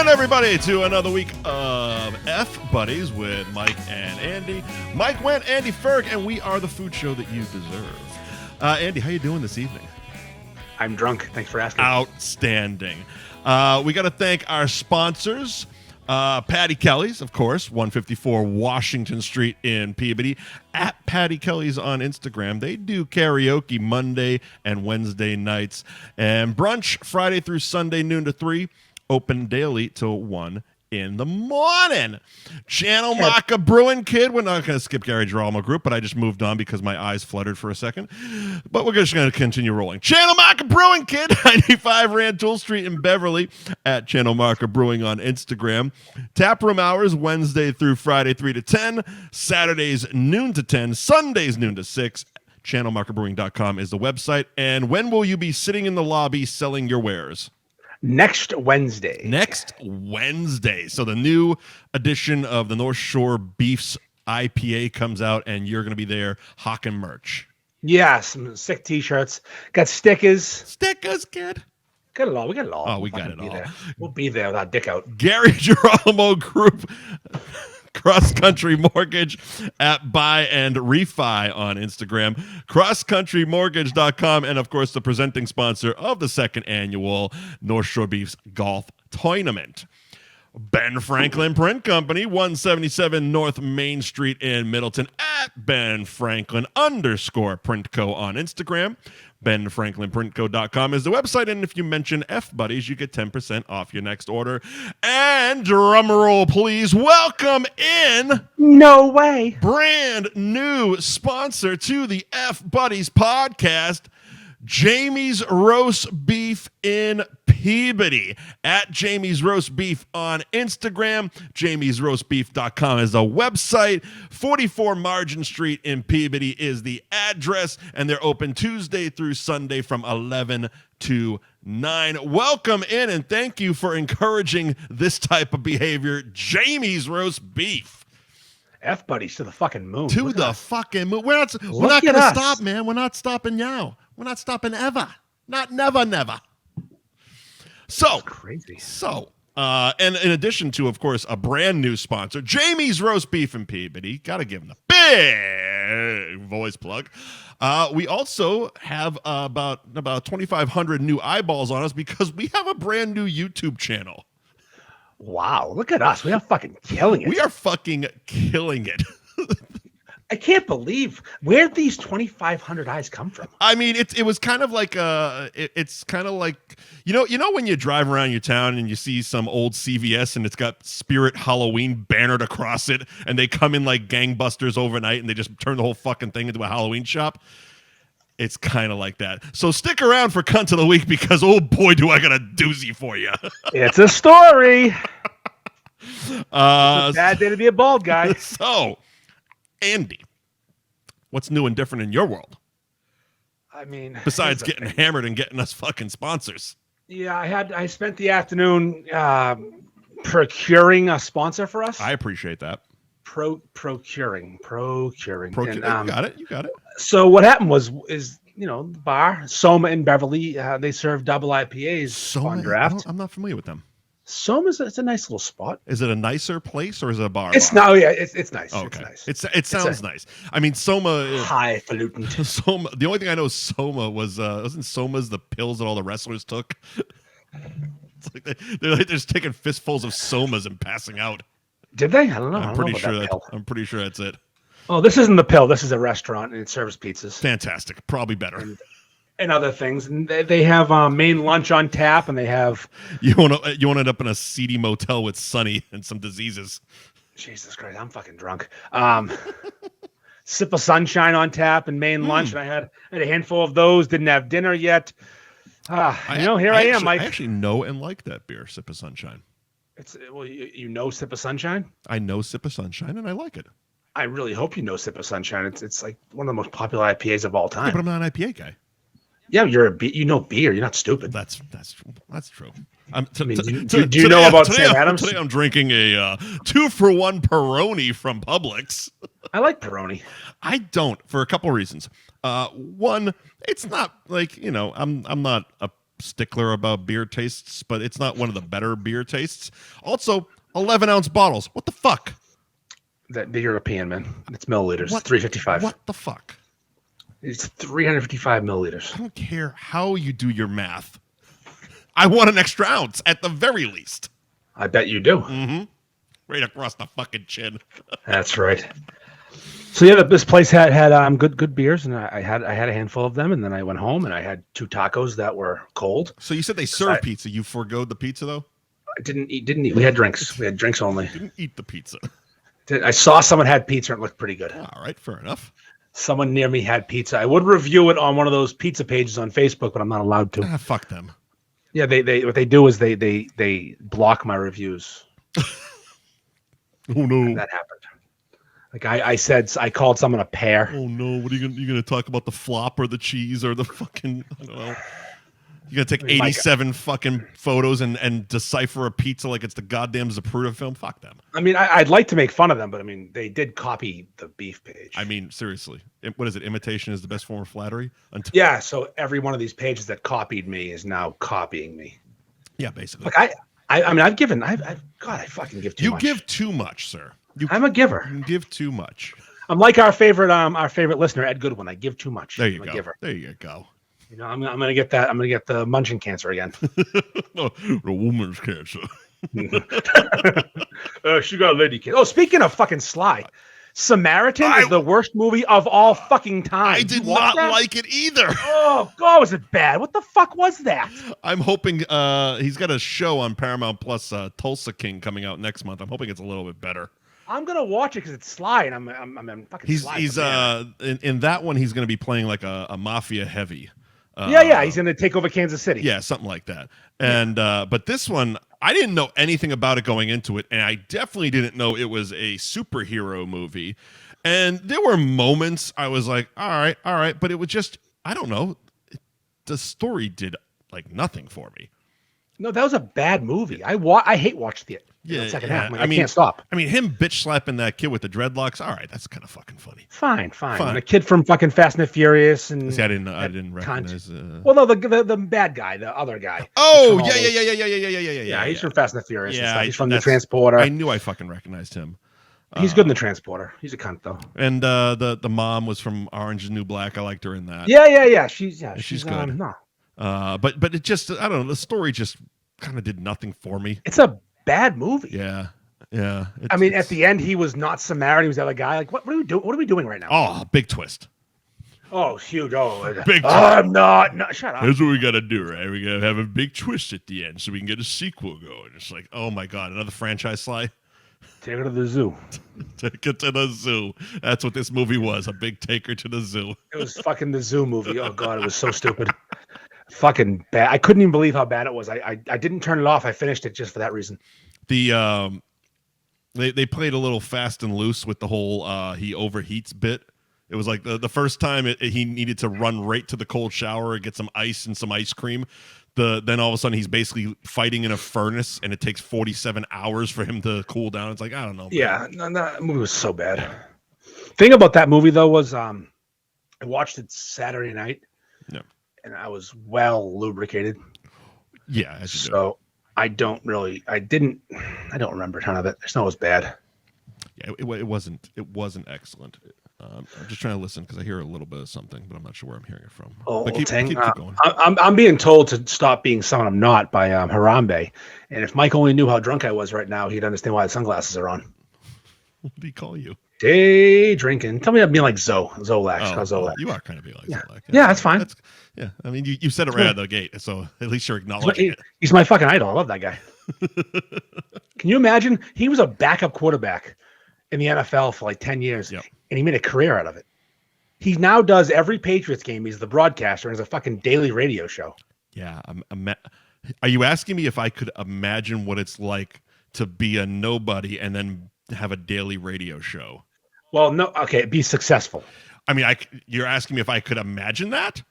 Everybody to another week of F Buddies with Mike and Andy. Mike went, Andy Ferg, and we are the food show that you deserve. Andy, how you doing this evening? I'm drunk. Thanks for asking. Outstanding. We got to thank our sponsors. Patty Kelly's, of course, 154 Washington Street in Peabody. At Patty Kelly's on Instagram. They do karaoke Monday and Wednesday nights. And brunch Friday through Sunday, noon to 3. Open daily till 1 in the morning. Channel Maca Brewing Kid. We're not going to skip Gary Girolamo Group, but I just moved on because my eyes fluttered for a second. But we're just going to continue rolling. Channel Maca Brewing Kid, 95 Rantoul Street in Beverly, at Channel Maca Brewing on Instagram. Taproom hours Wednesday through Friday, 3 to 10. Saturdays, noon to 10. Sundays, noon to 6. ChannelMarkerBrewing.com is the website. And when will you be sitting in the lobby selling your wares? Next Wednesday. So the new edition of the North Shore Beefs IPA comes out, and you're going to be there hawking merch. Yeah, some sick T-shirts. Got stickers. Stickers, kid. Got it all. We got it all. Oh, we got it all. There. We'll be there with our dick out. Gary Girolamo Group. Cross Country Mortgage at Buy and Refi on Instagram, crosscountrymortgage.com, and of course the presenting sponsor of the second annual North Shore Beefs Golf Tournament. Ben Franklin Print Company, 177 North Main Street in Middleton, at Ben Franklin _Print Co on Instagram. BenFranklinPrintCo.com is the website, and if you mention F Buddies, you get 10% off your next order. And drumroll, please, welcome in. No way. Brand new sponsor to the F Buddies podcast, Jamie's Roast Beef in Peabody. At Jamie's Roast Beef on Instagram. JamiesRoastBeef.com is the website. 44 Margin Street in Peabody is the address, and they're open Tuesday through Sunday from 11 to 9. Welcome in, and thank you for encouraging this type of behavior. Jamie's Roast Beef. F Buddies to the fucking moon. To the fucking moon. We're not going to stop, man. We're not stopping now. We're not stopping ever. Not never. So that's crazy. And in addition to, of course, a brand new sponsor, Jamie's Roast Beef in Peabody. Got to give them the big voice plug. We also have about 2,500 new eyeballs on us because we have a brand new YouTube channel. Wow, look at us. We are fucking killing it. We are fucking killing it. I can't believe where these 2,500 eyes come from. I mean, it was kind of like it's kind of like you know when you drive around your town and you see some old CVS and it's got Spirit Halloween bannered across it, and they come in like gangbusters overnight and they just turn the whole fucking thing into a Halloween shop. It's kind of like that. So stick around for Cunt of the Week because, oh boy, do I got a doozy for you. It's a story. It's a bad day to be a bald guy. So, Andy, what's new and different in your world? I mean, besides getting hammered and getting us fucking sponsors. Yeah, I spent the afternoon procuring a sponsor for us. I appreciate that. Procuring. And, you got it. So what happened is the bar Soma in Beverly, they serve double IPAs on draft. I'm not familiar with them. Soma's it's a nice little spot. Is it a nicer place or is it a bar? It's nice. Oh, okay. It's nice. It sounds nice. I mean, Soma. Highfalutin. Soma. The only thing I know is Soma wasn't Soma's the pills that all the wrestlers took. It's like they're just taking fistfuls of Somas and passing out. Did they? I don't know. I'm pretty sure that's it. Oh, this isn't the pill. This is a restaurant and it serves pizzas. Fantastic. Probably better. And other things. And they have main lunch on tap, and they have. You want to end up in a seedy motel with Sonny and some diseases. Jesus Christ, I'm fucking drunk. Sip of Sunshine on tap and main lunch, and I had a handful of those. Didn't have dinner yet. Here I am, Mike. I actually know and like that beer, Sip of Sunshine. You know Sip of Sunshine? I know Sip of Sunshine, and I like it. I really hope you know Sip of Sunshine. It's like one of the most popular IPAs of all time. Yeah, but I'm not an IPA guy. Yeah, you're beer. You're not stupid. That's true. Do you know about Sam Adams? Today I'm drinking a 2-for-1 Peroni from Publix. I like Peroni. I don't, for a couple reasons. One, it's not like, I'm not a stickler about beer tastes, but it's not one of the better beer tastes. Also, 11-ounce bottles. What the fuck? The European, man. It's milliliters. 355. What the fuck? It's 355 milliliters. I don't care how you do your math. I want an extra ounce at the very least. I bet you do. Mm-hmm. Right across the fucking chin. That's right. So yeah, this place had good beers, and I had a handful of them, and then I went home and I had 2 tacos that were cold. So you said they serve pizza. You forgoed the pizza though? I didn't eat. We had drinks. We had drinks only. Didn't eat the pizza. I saw someone had pizza and it looked pretty good. All right, fair enough. Someone near me had pizza. I would review it on one of those pizza pages on Facebook, but I'm not allowed to. Fuck them. Yeah, they what they do is they block my reviews. Oh no, and that happened. Like I called someone a pear. Oh no, what are you gonna talk about, the flop or the cheese or the fucking, I don't know. You gotta take 87 fucking photos and decipher a pizza like it's the goddamn Zapruder film? Fuck them. I mean, I'd like to make fun of them, but I mean, they did copy the beef page. I mean, seriously. What is it? Imitation is the best form of flattery? Yeah, so every one of these pages that copied me is now copying me. Yeah, basically. Like I mean, I fucking give too much. You give too much, sir. I'm a giver. You give too much. I'm like our favorite listener, Ed Goodwin. I give too much. There you I'm go. a giver. There you go. You know, I'm gonna get that. I'm gonna get the munching cancer again. The woman's cancer. She got lady cancer. Oh, speaking of fucking Sly, Samaritan is the worst movie of all fucking time. I did not like it either. Oh God, was it bad? What the fuck was that? I'm hoping he's got a show on Paramount Plus, Tulsa King, coming out next month. I'm hoping it's a little bit better. I'm gonna watch it because it's Sly, and I'm fucking. He's in that one. He's gonna be playing like a mafia heavy. He's gonna take over Kansas City. Yeah, something like that. And but this one, I didn't know anything about it going into it, and I definitely didn't know it was a superhero movie. And there were moments I was like, all right, but it was just, I don't know, the story did like nothing for me. No, that was a bad movie. I hate watching it. Yeah, second half. Like, I can't stop. I mean, him bitch slapping that kid with the dreadlocks. All right, that's kind of fucking funny. Fine. And the kid from fucking Fast and the Furious and see, I didn't recognize. Well, no, the bad guy, the other guy. Oh yeah. Yeah, he's from Fast and the Furious. Yeah, he's from the Transporter. I knew I fucking recognized him. He's good in the Transporter. He's a cunt though. And the mom was from Orange is the New Black. I liked her in that. Yeah. She's good. No. But it just, I don't know. The story just kind of did nothing for me. It's a bad movie. Yeah. I mean, at the end, he was not Samaritan. He was the other guy. Like, what are we doing? What are we doing right now? Oh, big twist. Oh, huge. Oh, big. I'm not. Shut up. Here's what we got to do, right? We got to have a big twist at the end so we can get a sequel going. It's like, oh my God, another franchise, Sly. Take her to the zoo. Take it to the zoo. That's what this movie was, a big taker to the zoo. It was fucking the zoo movie. Oh God, it was so stupid. Fucking bad. I couldn't even believe how bad it was. I didn't turn it off. I finished it just for that reason. The they played a little fast and loose with the whole he overheats bit. It was like the first time he needed to run right to the cold shower and get some ice and some ice cream. Then all of a sudden he's basically fighting in a furnace and it takes 47 hours for him to cool down. It's like, I don't know. Yeah, that movie was so bad. Thing about that movie though was I watched it Saturday night. Yeah. And I was well lubricated. Yeah. So I don't remember a ton of it. I just know it was bad. Yeah, it wasn't excellent. I'm just trying to listen because I hear a little bit of something, but I'm not sure where I'm hearing it from. Oh, keep going. I'm being told to stop being someone I'm not by Harambe. And if Mike only knew how drunk I was right now, he'd understand why the sunglasses are on. What did he call you? Day drinking. Tell me I'm being like Zolax. Zolax. You are kind of being like Zolax. Yeah, that's fine. I mean, you said it right out of the gate, so at least you're acknowledging it. He's my fucking idol. I love that guy. Can you imagine? He was a backup quarterback in the NFL for like 10 years, and he made a career out of it. He now does every Patriots game. He's the broadcaster and has a fucking daily radio show. Yeah. Are you asking me if I could imagine what it's like to be a nobody and then have a daily radio show? Well, no. Okay, be successful. I mean, you're asking me if I could imagine that?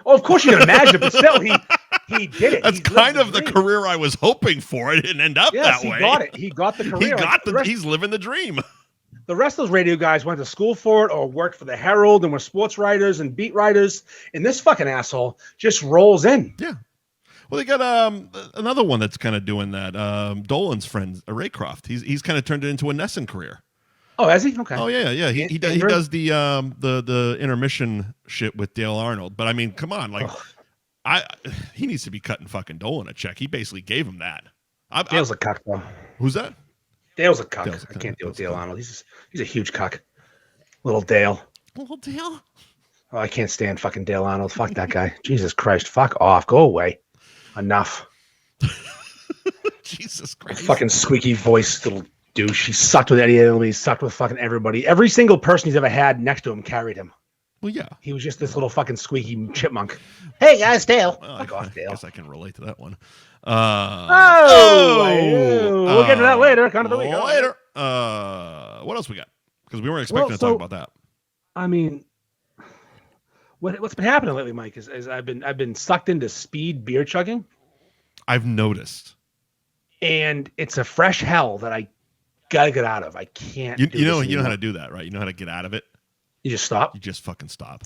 Oh, of course you can imagine it, but still, he did it. That's kind of the career I was hoping for. It didn't end up that way. He got it. He got the career. He's living the dream. The rest of those radio guys went to school for it or worked for the Herald and were sports writers and beat writers. And this fucking asshole just rolls in. Yeah. Well, they got another one that's kind of doing that. Dolan's friend, Raycroft. He's kind of turned it into a Nesson career. Oh, has he? Okay. Oh yeah. He does the intermission shit with Dale Arnold. But I mean, come on, like, he needs to be cutting fucking Dolan a check. He basically gave him that. Dale's a cuck, though. Who's that? Dale's a cuck. I can't deal with Dale Arnold. He's a huge cuck. Little Dale. Little Dale. Oh, I can't stand fucking Dale Arnold. Fuck that guy. Jesus Christ. Fuck off. Go away. Enough. Jesus Christ. Fucking squeaky voice little douche. He sucked with Eddie Edelman. He sucked with fucking everybody. Every single person he's ever had next to him carried him. Well, yeah. He was just this little fucking squeaky chipmunk. Hey, guys, Dale. Fuck off, Dale. I guess I can relate to that one. We'll get to that later. Kind of the week. Later. What else we got? Because we weren't expecting to talk about that. I mean, what's been happening lately, Mike, is I've been sucked into speed beer chugging. I've noticed. And it's a fresh hell that I gotta get out of. I can't. You know how to do that, right? You know how to get out of it. You just stop. You just fucking stop.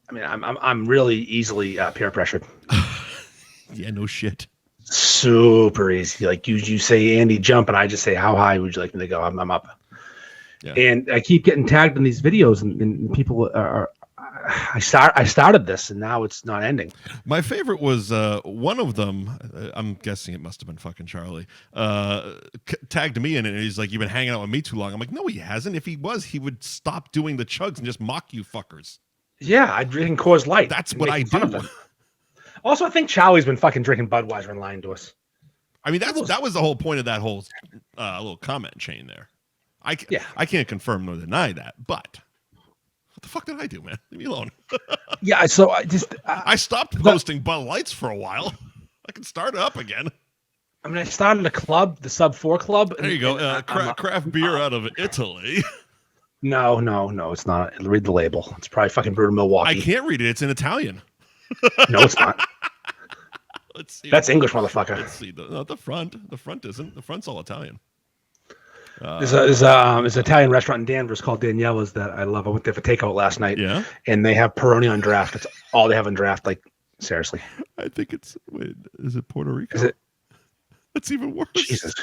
I mean, I'm really easily peer pressured. Yeah, no shit. Super easy. Like you say, Andy, jump, and I just say, how high would you like me to go? I'm up. Yeah. And I keep getting tagged in these videos, and people are. I started this, and now it's not ending. My favorite was one of them. I'm guessing it must have been fucking Charlie. Tagged me in it, and he's like, "You've been hanging out with me too long." I'm like, "No, he hasn't. If he was, he would stop doing the chugs and just mock you fuckers." Yeah, I drink Coors Light. That's what I do. Also, I think Charlie's been fucking drinking Budweiser and lying to us. I mean, that was the whole point of that whole little comment chain there. I can't confirm nor deny that, but what the fuck did I do, man? Leave me alone. Yeah, so I stopped posting Bud Lights for a while. I can start it up again. I mean, I started a club, the Sub 4 Club. There you go. Craft beer out of Italy. No, it's not. Read the label. It's probably fucking brewed in Milwaukee. I can't read it. It's in Italian. No, it's not. Let's see. That's English, motherfucker. Let's see. Not the front. The front isn't. The front's all Italian. There's an Italian restaurant in Danvers called Daniela's that I love. I went there for takeout last night. Yeah. And they have Peroni on draft. That's all they have on draft. Like, seriously. I think it's. Wait, is it Puerto Rico? Is it? That's even worse. Jesus.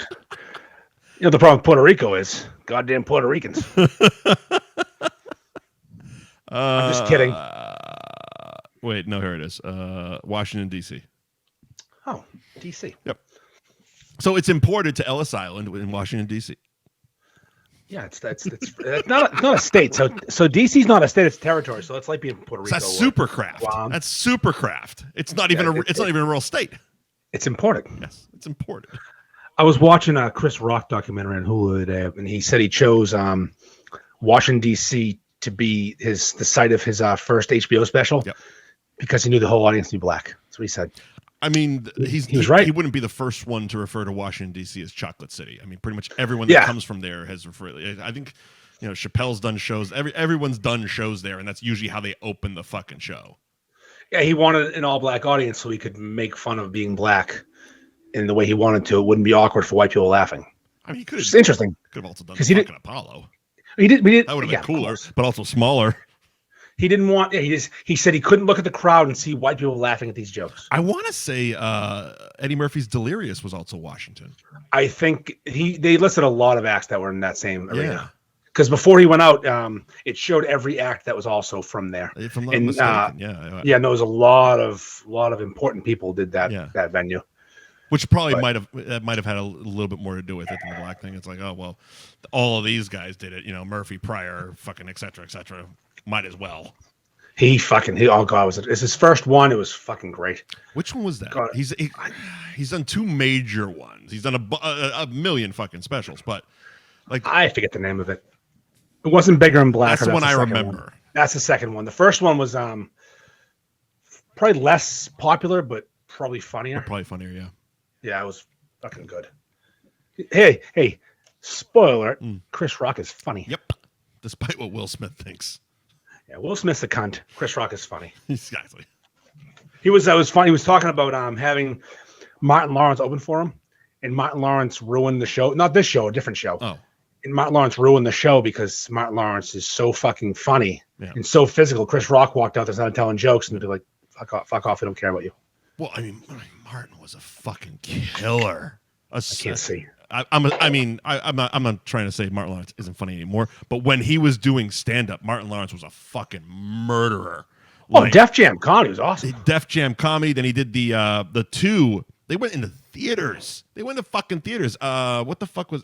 You know, the problem with Puerto Rico is goddamn Puerto Ricans. I'm just kidding. Wait, no, here it is. Washington, D.C. Oh, D.C. Yep. So it's imported to Ellis Island in Washington, D.C. Yeah, it's not a state. So D.C.'s not a state; it's territory. So it's like being Puerto Rico. That's supercraft. That's supercraft. It's not even it's not even a real state. It's imported. Yes, it's imported. I was watching a Chris Rock documentary on Hulu today, and he said he chose Washington D.C. to be the site of his first HBO special because he knew the whole audience would be black. That's what he said. I mean, he was right. He wouldn't be the first one to refer to Washington D.C. as Chocolate City. I mean, pretty much everyone that comes from there has referred. I think, Chappelle's done shows. Everyone's done shows there, and that's usually how they open the fucking show. Yeah, he wanted an all-black audience so he could make fun of being black in the way he wanted to. It wouldn't be awkward for white people laughing. I mean, he could. It's interesting. Could have also done fucking Apollo. We did. That would have been cooler, but also smaller. He didn't want. Yeah, he said he couldn't look at the crowd and see white people laughing at these jokes. I want to say Eddie Murphy's Delirious was also Washington. I think they listed a lot of acts that were in that same arena. Because before he went out, it showed every act that was also from there. If I'm not mistaken, and there was a lot of important people did that venue. Which probably might have had a little bit more to do with it than the black thing. It's like, oh well, all of these guys did it. Murphy, Pryor, fucking et cetera, et cetera. Might as well. Oh god, it's his first one. It was fucking great. Which one was that? God. He's done two major ones. He's done a million fucking specials, but like I forget the name of it. It wasn't Bigger and Blacker. That's the one I remember. One. That's the second one. The first one was probably less popular, but probably funnier. Probably funnier, yeah. Yeah, it was fucking good. Hey, spoiler: Chris Rock is funny. Yep. Despite what Will Smith thinks. Yeah, Will Smith's a cunt. Chris Rock is funny. Exactly. That was funny. He was talking about having Martin Lawrence open for him, and Martin Lawrence ruined the show. Not this show, a different show. Oh. And Martin Lawrence ruined the show because Martin Lawrence is so fucking funny and so physical. Chris Rock walked out there, started telling jokes, and they'd be like, "Fuck off! I don't care about you." Well, I mean, Martin was a fucking killer. I can't see. I'm not trying to say Martin Lawrence isn't funny anymore, but when he was doing stand-up, Martin Lawrence was a fucking murderer. Like, Def Jam comedy was awesome. Def Jam comedy. Then he did the two. They went into theaters. They went to fucking theaters. What the fuck was?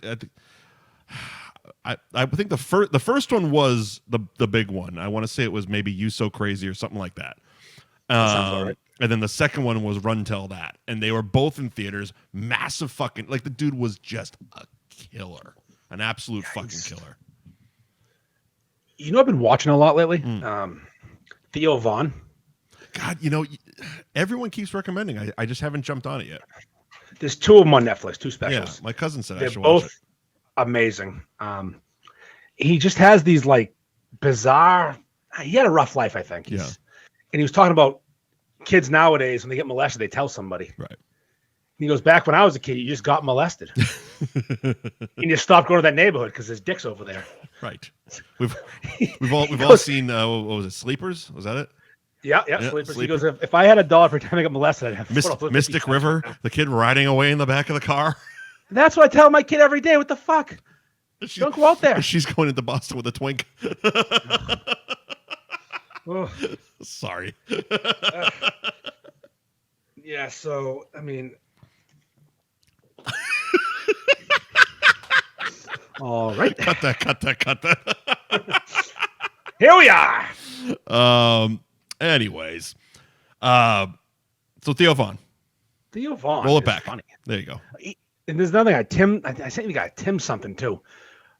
I think the first one was the big one. I want to say it was maybe You So Crazy or something like that. Sounds all right. And then the second one was Run Tell That, and they were both in theaters. Massive fucking the dude was just a killer, an absolute fucking killer. You know, I've been watching a lot lately. Theo Vaughn. God, everyone keeps recommending. I just haven't jumped on it yet. There's two of them on Netflix, two specials. Yeah, my cousin said they're I should both watch it. Amazing. He just has these bizarre. He had a rough life, I think. Yeah. And he was talking about kids nowadays when they get molested, they tell somebody. Right. And he goes, back when I was a kid, you just got molested. And you stopped going to that neighborhood because there's dicks over there. Right. We've all seen what was it? Sleepers? Was that it? Yeah, Sleepers. He goes, if I had $1 for time I got molested, I'd have Mystic River, the kid riding away in the back of the car. That's what I tell my kid every day. What the fuck? Don't go out there. She's going into Boston with a twink. Oh. Sorry. Yeah, so, I mean... All right. Cut that. Here we are. Anyways. So Theo Vaughn. Roll it back. Funny. There you go. And there's another guy, I sent you guy, Tim something too.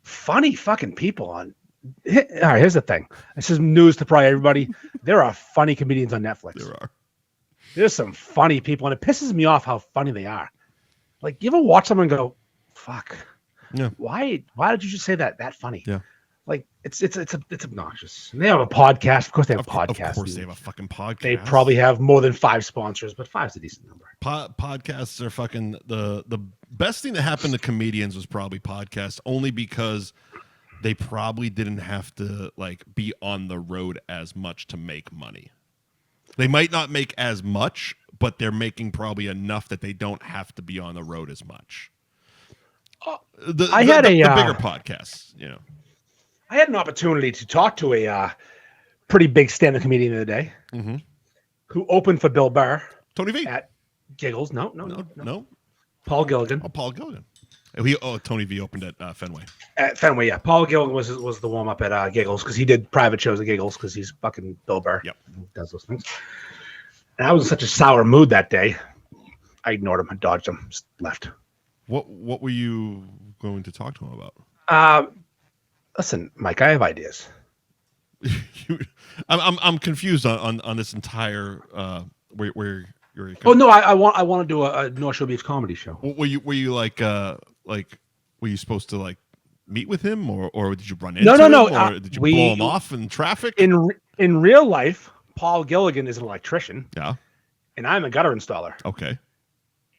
Funny fucking people on. All right, here's the thing. This is news to probably everybody. There are funny comedians on Netflix. There are. There's some funny people, and it pisses me off how funny they are. Like, you ever watch someone go, fuck. Yeah. Why did you just say that funny? Yeah. Like, it's obnoxious. And they have a podcast. Of course they have a podcast. Of course they have a fucking podcast. They probably have more than 5 sponsors, but 5's a decent number. Podcasts are fucking the best thing that happened to comedians was probably podcasts, only because they probably didn't have to be on the road as much to make money. They might not make as much, but they're making probably enough that they don't have to be on the road as much. The bigger podcasts, I had an opportunity to talk to a pretty big stand-up comedian the other day who opened for Bill Burr. Tony V. At Giggles. No. Paul Gilligan. Oh, Paul Gilligan. Tony V opened at Fenway. At Fenway, yeah. Paul Gilligan was the warm-up at Giggles because he did private shows at Giggles because he's fucking Bill Burr. Yep. He does those things. And I was in such a sour mood that day. I ignored him. I dodged him. Just left. What were you going to talk to him about? Listen, Mike, I have ideas. I'm confused on this entire where you're. Oh no, I want to do a North Shore Beef comedy show. Were you were you supposed to meet with him or did you run into him? No. Or did you blow him off in traffic? In real life, Paul Gilligan is an electrician. Yeah. And I'm a gutter installer. Okay.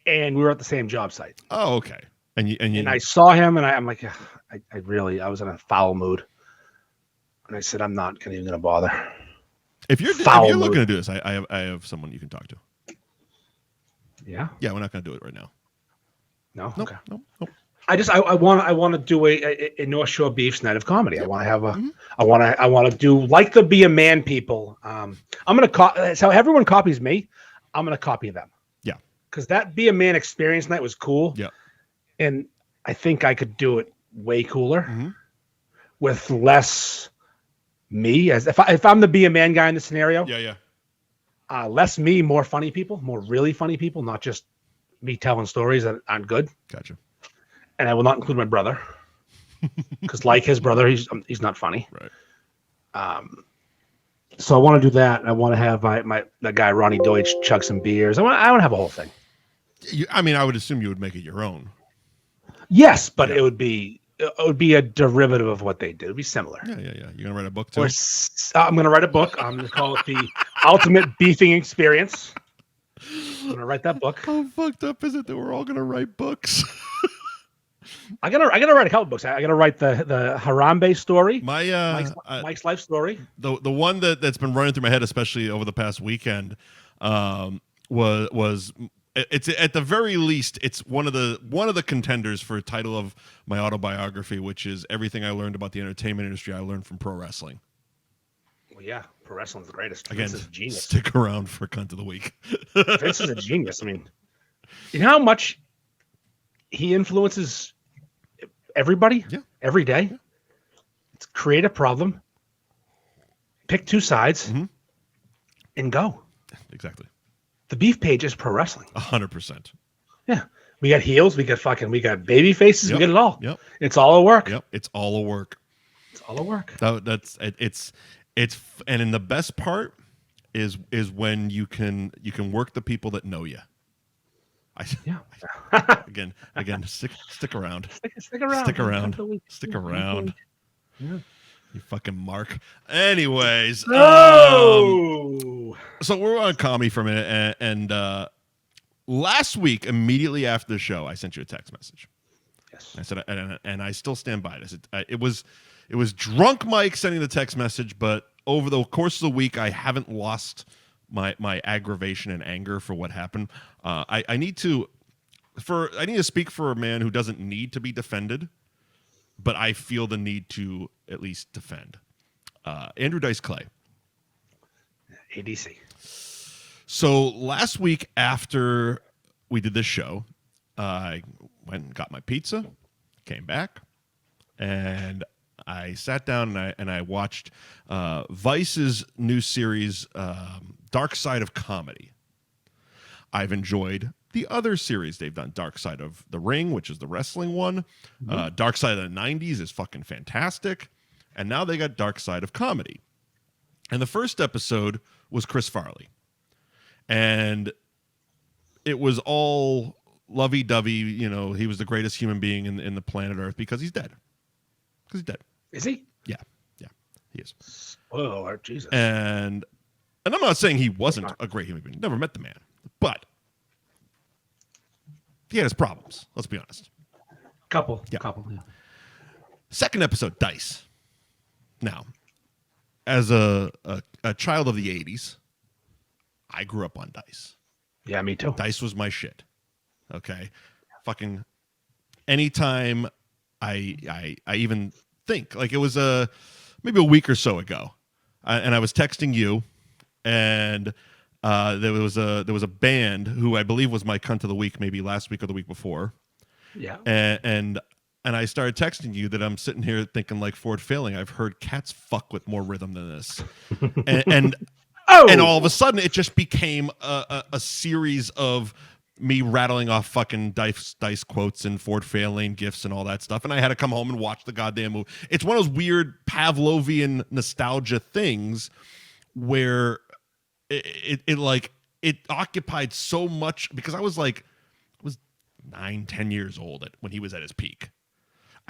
And we were at the same job site. Oh, okay. And I saw him, and I'm like, I was in a foul mood, and I said, I'm not even gonna bother. If you're looking to do this, I have someone you can talk to. Yeah. Yeah, we're not gonna do it right now. No. Nope, Okay. Nope. I want to do a North Shore Beef's night of comedy. Yep. I want to have I want to do like the Be a Man people. I'm gonna so everyone copies me. I'm gonna copy them. Yeah. Because that Be a Man experience night was cool. Yeah. And I think I could do it way cooler with less me. As if I'm the Be a Man guy in the scenario. Yeah. Less me, more funny people, more really funny people, not just me telling stories that aren't good. Gotcha. And I will not include my brother because, like his brother, he's not funny. Right. So I want to do that. I want to have that guy Ronnie Deutsch chug some beers. I want to have a whole thing. I would assume you would make it your own. Yes, but it would be a derivative of what they did. It would be similar. Yeah. You're gonna write a book too. I'm gonna write a book. I'm gonna call it the Ultimate Beefing Experience. I'm gonna write that book. How fucked up is it that we're all gonna write books? I gotta write a couple books. I gotta write the Harambe story. Mike's life story. The one that's been running through my head, especially over the past weekend, was it's at the very least it's one of the contenders for a title of my autobiography, which is everything I learned about the entertainment industry I learned from pro wrestling. Well, yeah, pro wrestling's the greatest. Again, Vince is a genius. Stick around for Cunt of the Week. Vince is a genius. I mean, you know how much he influences everybody every day? Yeah. It's create a problem, pick two sides, and go. Exactly. The beef page is pro wrestling. 100%. Yeah. We got heels, we got baby faces, we got it all. Yep. It's all a work. Yep. It's all a work. It's all a work. It's and in the best part is when you can work the people that know you. Again, stick around. Stick around. Stick around. Yeah. You fucking Mark. Anyways, so we're on comedy for a minute, and last week, immediately after the show, I sent you a text message. Yes, I said, and I still stand by this. It was drunk Mike sending the text message, but over the course of the week, I haven't lost my aggravation and anger for what happened. I need to speak for a man who doesn't need to be defended, but I feel the need to at least defend. Andrew Dice Clay. ADC. So last week after we did this show, I went and got my pizza, came back, and I sat down and I watched Vice's new series, Dark Side of Comedy. I've enjoyed the other series they've done, Dark Side of the Ring, which is the wrestling one. Dark Side of the 90s is fucking fantastic. And now they got Dark Side of Comedy. And the first episode was Chris Farley. And it was all lovey-dovey, you know, he was the greatest human being in the planet Earth because he's dead. Because he's dead. Is he? Yeah, he is. Oh, Jesus. And I'm not saying he wasn't a great human being. Never met the man. But he had his problems. Let's be honest. Couple. Second episode, Dice. Now, as a child of the 80s, I grew up on Dice. Yeah, me too. Dice was my shit. Okay? Fucking anytime I even think, like it was maybe a week or so ago, and I was texting you, and there was a band who I believe was my cunt of the week, maybe last week or the week before. Yeah. And I started texting you that I'm sitting here thinking like Ford Failing. I've heard cats fuck with more rhythm than this, and all of a sudden it just became a series of me rattling off fucking dice quotes and Ford Fairlane gifs and all that stuff. And I had to come home and watch the goddamn movie. It's one of those weird Pavlovian nostalgia things where it occupied so much because I was 9-10 years old when he was at his peak.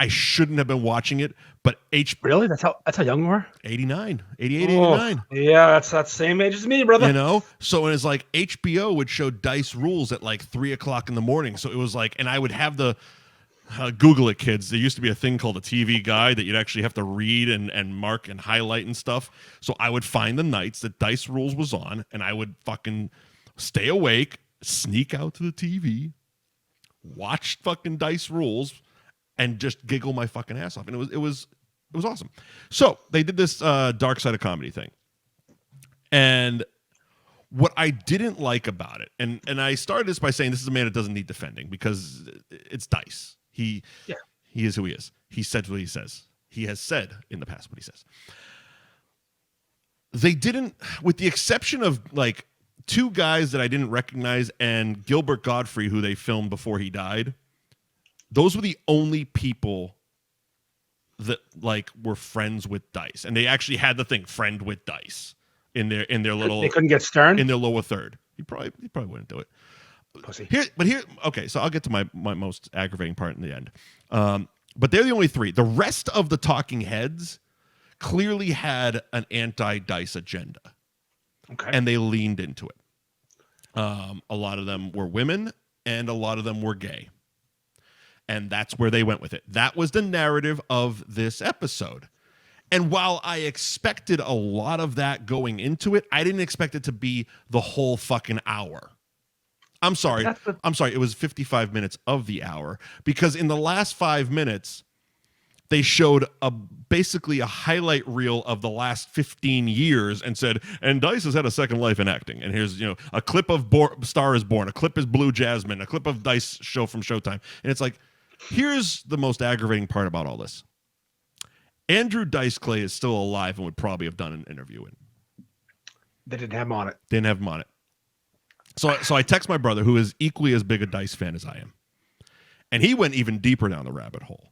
I shouldn't have been watching it, but really? That's how young you were? 88, 89. Yeah, that's same age as me, brother. You know? So it was like HBO would show Dice Rules at like 3 o'clock in the morning. So it was like, and I would have the Google it, kids. There used to be a thing called a TV guide that you'd actually have to read and mark and highlight and stuff. So I would find the nights that Dice Rules was on, and I would fucking stay awake, sneak out to the TV, watch fucking Dice Rules, and just giggle my fucking ass off. And it was awesome. So they did this Dark Side of Comedy thing. And what I didn't like about it, and I started this by saying this is a man that doesn't need defending because it's Dice. He is who he is. He said what he says. He has said in the past what he says. They didn't, with the exception of like two guys that I didn't recognize and Gilbert Gottfried, who they filmed before he died. Those were the only people that like were friends with Dice, and they actually had the thing "friend with Dice" in their little. They couldn't get Stern in their lower third. He probably wouldn't do it. Pussy. Here. Okay, so I'll get to my most aggravating part in the end. But they're the only three. The rest of the talking heads clearly had an anti-Dice agenda, and they leaned into it. A lot of them were women, and a lot of them were gay. And that's where they went with it. That was the narrative of this episode. And while I expected a lot of that going into it, I didn't expect it to be the whole fucking hour. I'm sorry. It was 55 minutes of the hour, because in the last 5 minutes, they showed basically a highlight reel of the last 15 years and said, and Dice has had a second life in acting. And here's, a clip of Star is Born, a clip is Blue Jasmine, a clip of Dice show from Showtime. And it's like, here's the most aggravating part about all this. Andrew Dice Clay is still alive and would probably have done an interview. They didn't have him on it. Didn't have him on it. So I text my brother, who is equally as big a Dice fan as I am. And he went even deeper down the rabbit hole.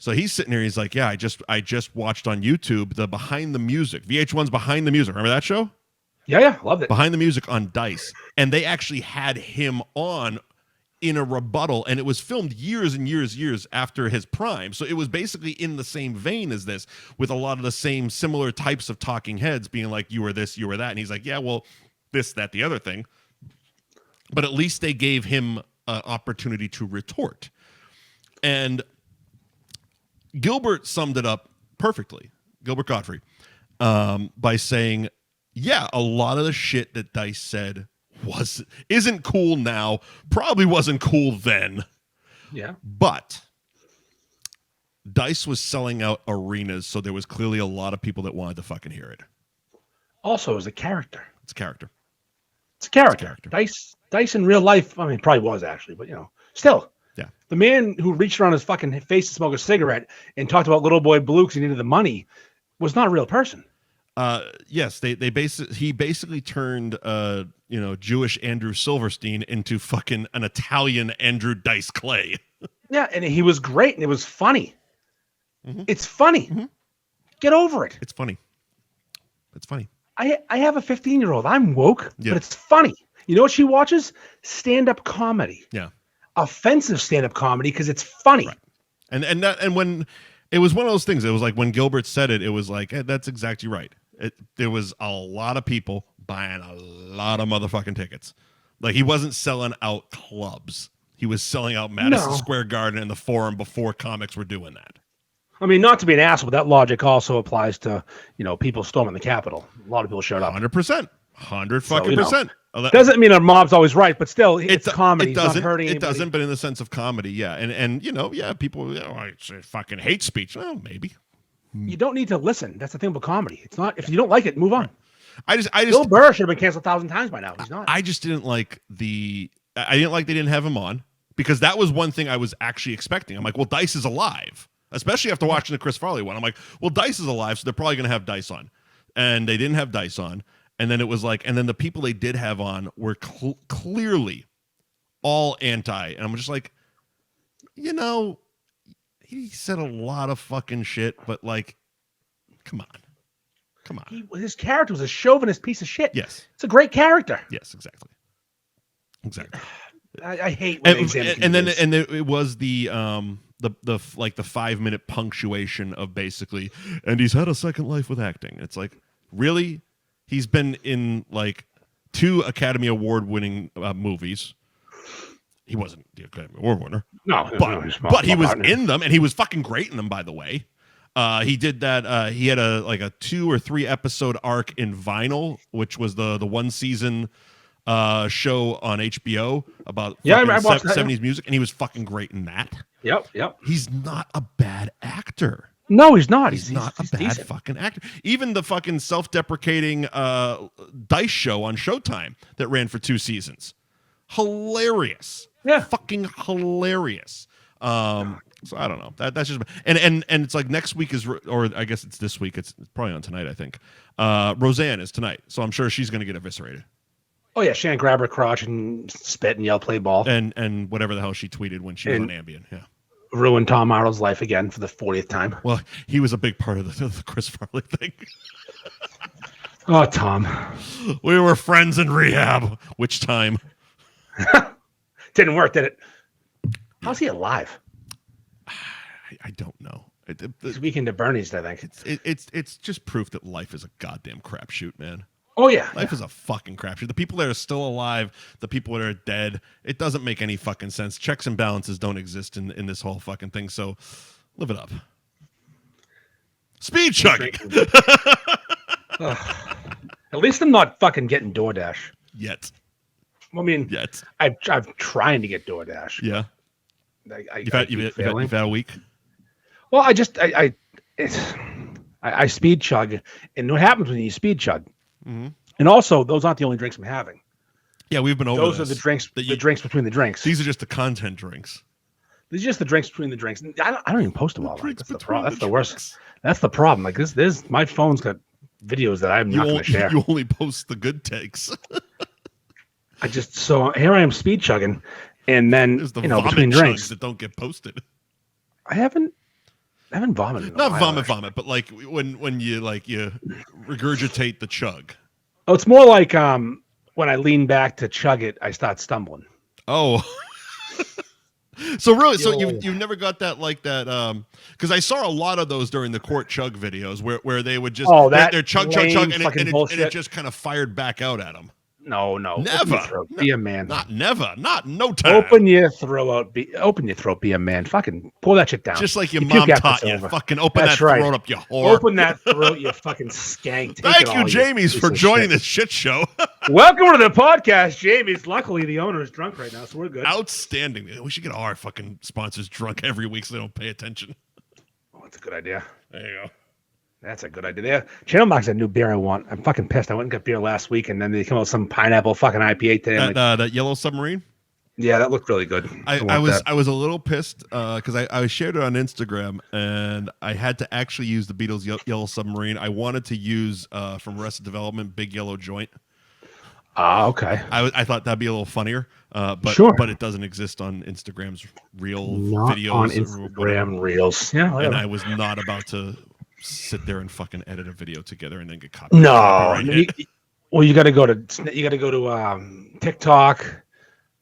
So he's sitting here. He's like, "Yeah, I just watched on YouTube the Behind the Music, VH1's Behind the Music. Remember that show? Yeah, loved it. Behind the Music on Dice, and they actually had him on in a rebuttal, and it was filmed years and years after his prime. So it was basically in the same vein as this, with a lot of the same similar types of talking heads being like, you were this, you were that, and he's like, yeah, well, this, that, the other thing. But at least they gave him an opportunity to retort, and Gilbert summed it up perfectly, Gilbert Gottfried, by saying, yeah, a lot of the shit that Dice said isn't cool now, probably wasn't cool then. Yeah. But Dice was selling out arenas, so there was clearly a lot of people that wanted to fucking hear it. Also, as a character. It's a character. It's a character. Dice in real life, I mean, probably was actually, but still. Yeah. The man who reached around his fucking face to smoke a cigarette and talked about little boy Blue because he needed the money was not a real person. Yes, he basically turned Jewish Andrew Silverstein into fucking an Italian Andrew Dice Clay. Yeah, and he was great, and it was funny. Mm-hmm. It's funny. Mm-hmm. Get over it. It's funny. It's funny. I have a 15-year-old. I'm woke, but it's funny. You know what she watches? Stand-up comedy. Yeah. Offensive stand-up comedy because it's funny. Right. And when it was one of those things, it was like when Gilbert said it, it was like, hey, that's exactly right. There was a lot of people buying a lot of motherfucking tickets. Like, he wasn't selling out clubs. He was selling out Madison Square Garden and the Forum before comics were doing that. I mean, not to be an asshole, but that logic also applies to, people storming the Capitol. A lot of people showed up. 100%. 100% Doesn't mean a mob's always right, but still, it's comedy. It doesn't. It's not hurting it doesn't, but in the sense of comedy, yeah. And people, it's fucking hate speech. Well, maybe. You don't need to listen. That's the thing about comedy. It's not, if you don't like it, move on. I just Bill Burr should have been canceled 1,000 times by now. He's not. I just didn't like they didn't have him on, because that was one thing I was actually expecting. I'm like, well, Dice is alive, especially after watching the Chris Farley one. I'm like, well, Dice is alive, so they're probably going to have Dice on. And they didn't have Dice on. And then it was like, and then the people they did have on were clearly all anti. And I'm just like, he said a lot of fucking shit, but like, come on. His character was a chauvinist piece of shit. Yes. It's a great character. Yes, exactly. I hate when it was the 5-minute punctuation of basically, and he's had a second life with acting. It's like, really? He's been in like 2 Academy Award winning movies. He wasn't the Academy Award winner. No, but he was in them, and he was fucking great in them, by the way. He did that. He had a 2 or 3 episode arc in Vinyl, which was the 1 season show on HBO about I watched that, 70s music, and he was fucking great in that. Yep. He's not a bad actor. No, he's not. He's not a bad decent. fucking actor. Even the fucking self-deprecating Dice show on Showtime that ran for 2 seasons. Hilarious. Yeah. Fucking hilarious. So I don't know. That's just and it's like next week or I guess it's this week. It's probably on tonight, I think. Roseanne is tonight, so I'm sure she's going to get eviscerated. Oh yeah, Shannon grabbed her crotch and spit and yell, "Play ball," and whatever the hell she tweeted when she was on Ambien. Yeah. Ruined Tom Arnold's life again for the 40th time. Well, he was a big part of the Chris Farley thing. Oh, Tom. We were friends in rehab. Which time? Didn't work, did it? How's he alive? I don't know. He's weekend at Bernie's, I think. It's just proof that life is a goddamn crapshoot, man. Oh, yeah. Life is a fucking crapshoot. The people that are still alive, the people that are dead, it doesn't make any fucking sense. Checks and balances don't exist in this whole fucking thing, so live it up. Speed chugging. At least I'm not fucking getting DoorDash. Yet. I mean, yet. I'm trying to get DoorDash. Yeah. You've You've had a week. Well, I speed chug, and what happens when you speed chug? Mm-hmm. And also, those aren't the only drinks I'm having. Yeah, we've been over. Those are the drinks. The drinks between the drinks. These are just the content drinks. These are just the drinks between the drinks. I don't even post them all. Like, that's the worst. That's the problem. Like this, my phone's got videos that I'm not going to share. You only post the good takes. So here I am speed chugging, and then between drinks that don't get posted. I haven't vomited. Not vomit, but like when you regurgitate the chug. Oh, it's more like when I lean back to chug it, I start stumbling. Oh. So really, you've never got that like that because I saw a lot of those during the court chug videos where they would just they're chug and it just kind of fired back out at them. No, never. Be a man. Not never. Not no time. Open your throat. Be a man. Fucking pull that shit down. Just like your mom taught you. Fucking open that throat up, you whore. Open that throat, you fucking skank. Thank you, Jamie's, for joining this shit show. Welcome to the podcast, Jamie's. Luckily, the owner is drunk right now, so we're good. Outstanding. We should get our fucking sponsors drunk every week so they don't pay attention. Oh, that's a good idea. There you go. That's a good idea. Channel Box a new beer I want. I'm fucking pissed. I went and got beer last week, and then they come out with some pineapple fucking IPA today. That yellow submarine? Yeah, that looked really good. I was a little pissed because I shared it on Instagram, and I had to actually use the Beatles Yellow Submarine. I wanted to use from Arrested Development Big Yellow Joint. Okay. I thought that'd be a little funnier, but it doesn't exist on Instagram's videos. On Instagram Reels. Yeah, and I was not about to sit there and fucking edit a video together and then get copyrighted. No, you got to go to TikTok,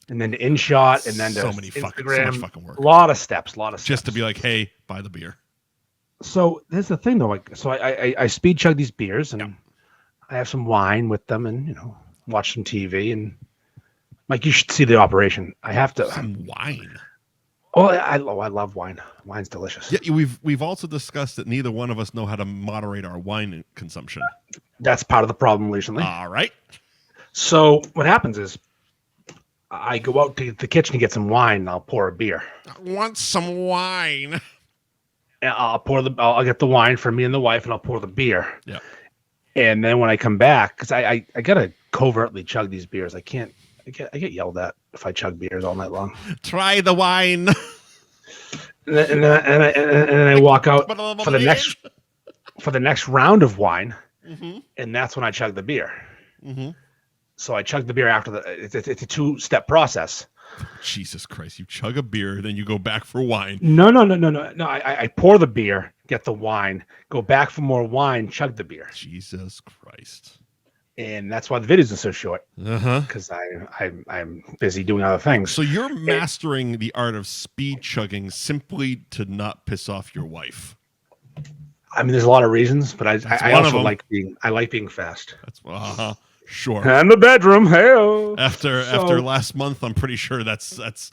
and then to InShot, and then to so much fucking work. A lot of steps. Just to be like, hey, buy the beer. So there's the thing, though. I speed chug these beers, and I have some wine with them, and watch some TV, and Mike, you should see the operation. I have to some wine. Oh, I love wine. Wine's delicious. Yeah, we've also discussed that neither one of us know how to moderate our wine consumption. That's part of the problem recently. All right. So what happens is I go out to the kitchen to get some wine, and I'll pour a beer. I want some wine. And I'll get the wine for me and the wife, and I'll pour the beer. Yeah. And then when I come back, because I gotta covertly chug these beers. I get yelled at if I chug beers all night long. Try the wine. And then I walk out for the next round of wine, and that's when I chug the beer. Mm-hmm. So I chug the beer after it's a 2-step process. Jesus Christ! You chug a beer, then you go back for wine. No. I pour the beer, get the wine, go back for more wine, chug the beer. Jesus Christ! And that's why the videos are so short. Because I'm busy doing other things. So you're mastering the art of speed chugging simply to not piss off your wife. I mean, there's a lot of reasons, but I also like being fast. That's sure. And the bedroom, hey. After last month, I'm pretty sure that's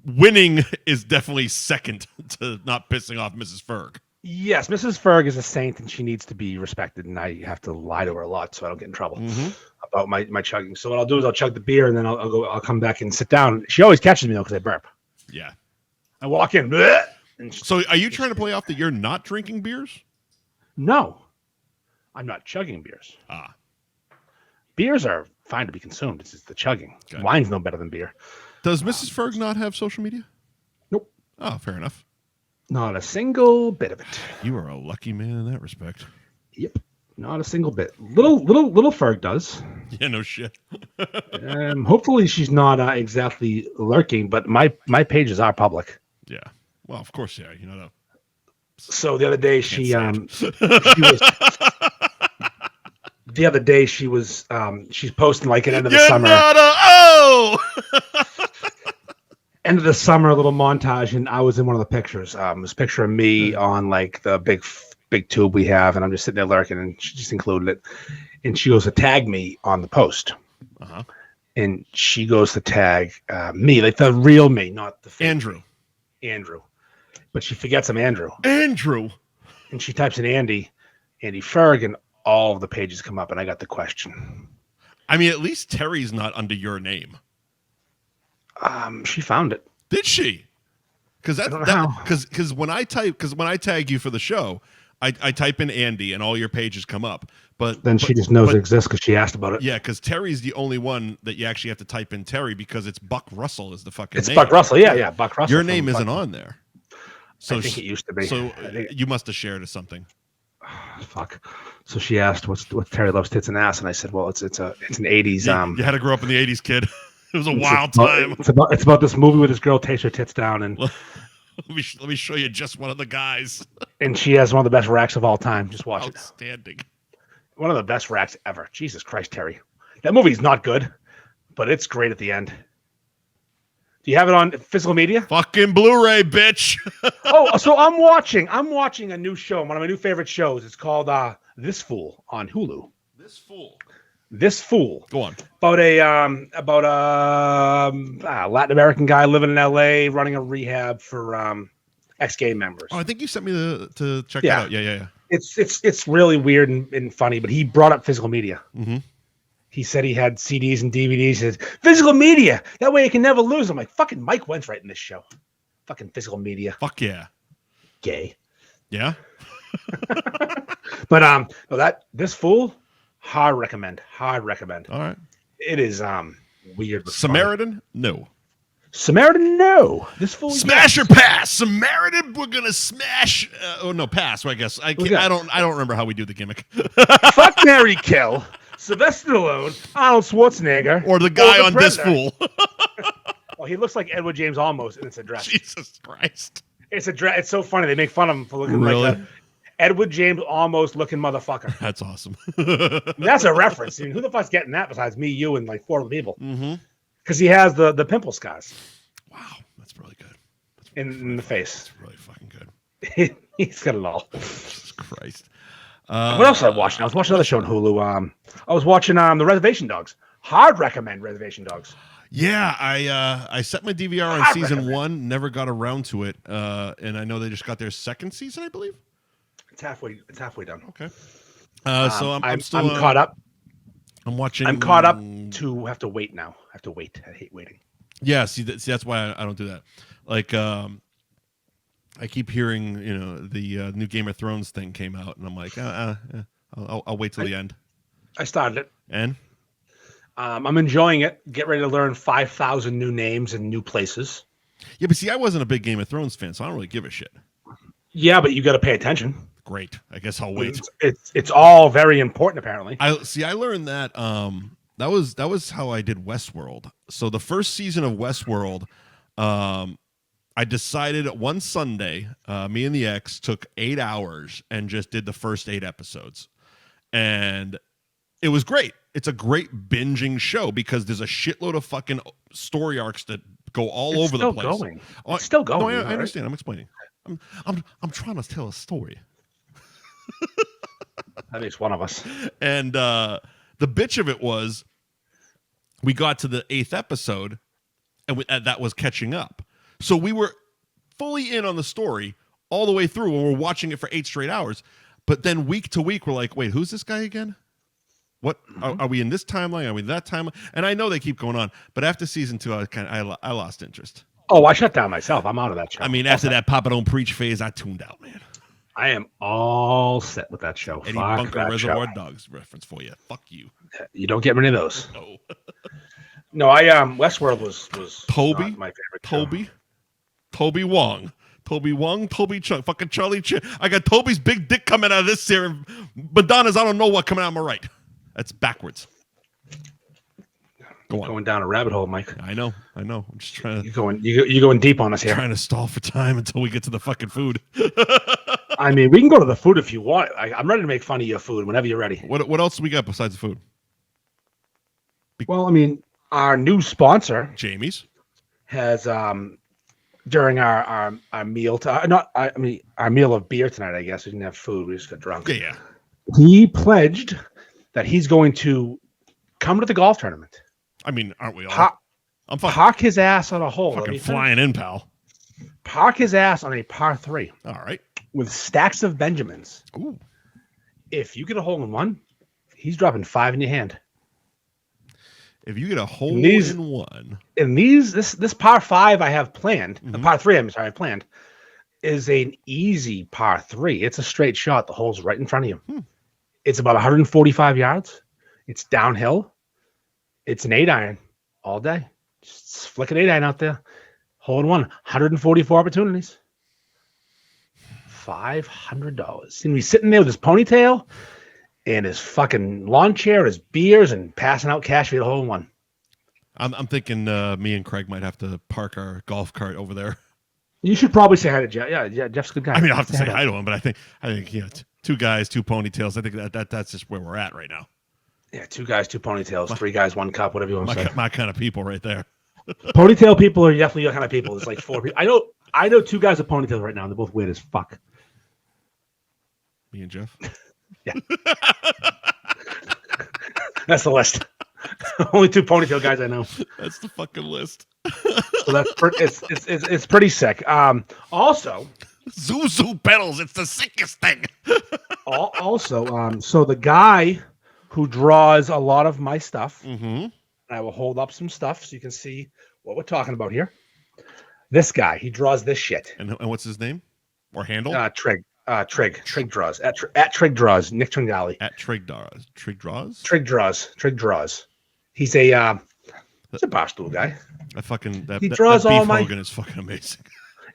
winning is definitely second to not pissing off Mrs. Ferg. Yes, Mrs. Ferg is a saint, and she needs to be respected, and I have to lie to her a lot so I don't get in trouble about my chugging. So what I'll do is I'll chug the beer, and then I'll come back and sit down. She always catches me, though, because I burp. Yeah. I walk in. So are you trying to play off that you're not drinking beers? No. I'm not chugging beers. Beers are fine to be consumed. It's just the chugging. Okay. Wine's no better than beer. Does Mrs. Ferg not have social media? Nope. Oh, fair enough. Not a single bit of it. You are a lucky man in that respect. Yep. Not a single bit. Little Ferg does. Yeah, no shit. Hopefully she's not exactly lurking, but my pages are public. Yeah. Well, of course, yeah. So the other day she was she's posting like at end of the summer. End of the summer, a little montage, and I was in one of the pictures. It was a picture of me on like the big tube we have, and I'm just sitting there lurking, and she just included it. And she goes to tag me on the post. And she goes to tag me, like the real me, not the fake Andrew. But she forgets I'm Andrew. And she types in Andy Ferg, and all of the pages come up, and I got the question. I mean, at least Terry's not under your name. She found it. Did she? Because I don't know how. Because when I tag you for the show, I type in Andy and all your pages come up. But she just knows it exists because she asked about it. Yeah, because Terry's the only one that you actually have to type in Terry because it's Buck Russell is the fucking It's name. Buck Russell. Yeah, Buck Russell. Your name isn't on there. So I think it used to be. So you must have shared or something. Fuck. So she asked, "What's Terry loves tits and ass?" And I said, "Well, it's an '80s." You had to grow up in the '80s, kid. It was a wild time. It's about this movie where this girl takes her tits down, and let me show you just one of the guys. And she has one of the best racks of all time. Just watch it. Outstanding. One of the best racks ever. Jesus Christ, Terry. That movie's not good, but it's great at the end. Do you have it on physical media? Fucking Blu-ray, bitch. So I'm watching a new show, one of my new favorite shows. It's called This Fool on Hulu. This Fool. Go on. About a Latin American guy living in LA running a rehab for ex-gay members. Oh, I think you sent me to check that out. Yeah. It's really weird and funny, but he brought up physical media. Mm-hmm. He said he had CDs and DVDs. He says, physical media. That way you can never lose. I'm like, fucking Mike Wentz right in this show. Fucking physical media. Fuck yeah. Gay. Yeah. But This Fool, hard recommend. All right. It is weird. Samaritan? No. Samaritan? No. This Fool? Smash or pass? Samaritan? We're gonna smash. Pass. I guess I don't remember how we do the gimmick. Fuck, marry, kill. Sylvester Stallone, Arnold Schwarzenegger, or the guy on This Fool. Well, he looks like Edward James Olmos in its dress. Jesus Christ! It's so funny. They make fun of him for looking like that Edward James Olmos looking motherfucker. That's awesome. That's a reference. I mean, who the fuck's getting that besides me, you, and like 4 other people? Mm-hmm. Because he has the pimple scars. Wow, that's really good. In the face. That's really fucking good. He's got it all. Jesus Christ. What else was I watching? I was watching another show on Hulu. I was watching The Reservation Dogs. Hard recommend Reservation Dogs. Yeah, I set my DVR on season 1, never got around to it, and I know they just got their second season, I believe. It's halfway done. Okay. So I'm still caught up. I'm watching. I'm caught up to have to wait now. I have to wait. I hate waiting. Yeah, see that's why I don't do that. Like I keep hearing, the new Game of Thrones thing came out, and I'm like, I'll wait till the end. I started it. And? I'm enjoying it. Get ready to learn 5,000 new names and new places. Yeah, but see, I wasn't a big Game of Thrones fan, so I don't really give a shit. Yeah, but you got to pay attention. Great. I guess I'll wait. It's all very important, apparently. I learned that that was how I did Westworld. So the first season of Westworld, I decided one Sunday, me and the ex took 8 hours and just did the first 8 episodes. And it was great. It's a great binging show because there's a shitload of fucking story arcs that go all over the place. It's still going. No, I understand. I'm explaining. I'm trying to tell a story. That makes one of us. And the bitch of it was, we got to the 8th episode, and that was catching up. So we were fully in on the story all the way through, and we're watching it for 8 straight hours. But then week to week, we're like, wait, who's this guy again? What are we in this timeline? Are we in that timeline? And I know they keep going on, but after season 2, I lost interest. Oh, I shut down myself. I'm out of that show. I mean, after that Papa Don't Preach phase, I tuned out, man. I am all set with that show. Eddie Bunker Reservoir Dogs reference for you. Fuck you. You don't get many of those. No. No, Westworld was Toby, not my favorite. Toby Wong, Toby Chung, fucking Charlie Chin. I got Toby's big dick coming out of this series. Madonna's I don't know what coming out on my right. That's backwards. Go on. Going down a rabbit hole, Mike. I know. I'm just trying to. You're going deep on us here. Trying to stall for time until we get to the fucking food. I mean, we can go to the food if you want. I'm ready to make fun of your food whenever you're ready. What else do we got besides the food? Well, I mean, our new sponsor, Jamie's, has during our meal our meal of beer tonight. I guess we didn't have food. We just got drunk. Yeah. He pledged that he's going to come to the golf tournament. I mean, aren't we all? Park his ass on a hole. Fucking flying in, pal. Park his ass on a par 3. All right. With stacks of Benjamins. Ooh. If you get a hole in one, he's dropping 5 in your hand. If you get a hole in one. In this par 5 I have planned, the par 3 I have planned, is an easy par 3. It's a straight shot. The hole's right in front of you. It's about 145 yards. It's downhill. It's an 8-iron all day. Just flick an 8-iron out there. Hole in one. 144 opportunities. $500. He's gonna be sitting there with his ponytail and his fucking lawn chair, his beers, and passing out cash for the hole in one. I'm thinking me and Craig might have to park our golf cart over there. You should probably say hi to Jeff. Yeah, Jeff's a good guy. I mean, I'll have to say hi to him, but I think two guys, two ponytails. I think that's just where we're at right now. Yeah, 2 guys, 2 ponytails, 3 guys, 1 cup, whatever you want to say. My kind of people right there. Ponytail people are definitely your kind of people. It's like 4 people. I know 2 guys with ponytails right now, and they're both weird as fuck. Me and Jeff? Yeah. That's the list. Only 2 ponytail guys I know. That's the fucking list. So it's pretty sick. Also, Zuzu pedals. It's the sickest thing. also, so the guy who draws a lot of my stuff, I will hold up some stuff so you can see what we're talking about here. This guy, he draws this shit. And what's his name or handle? Trig draws at Trig draws. Nick Tringali at Trig draws. Trig draws. He's a barstool guy. He draws that all Beef Hogan is fucking amazing,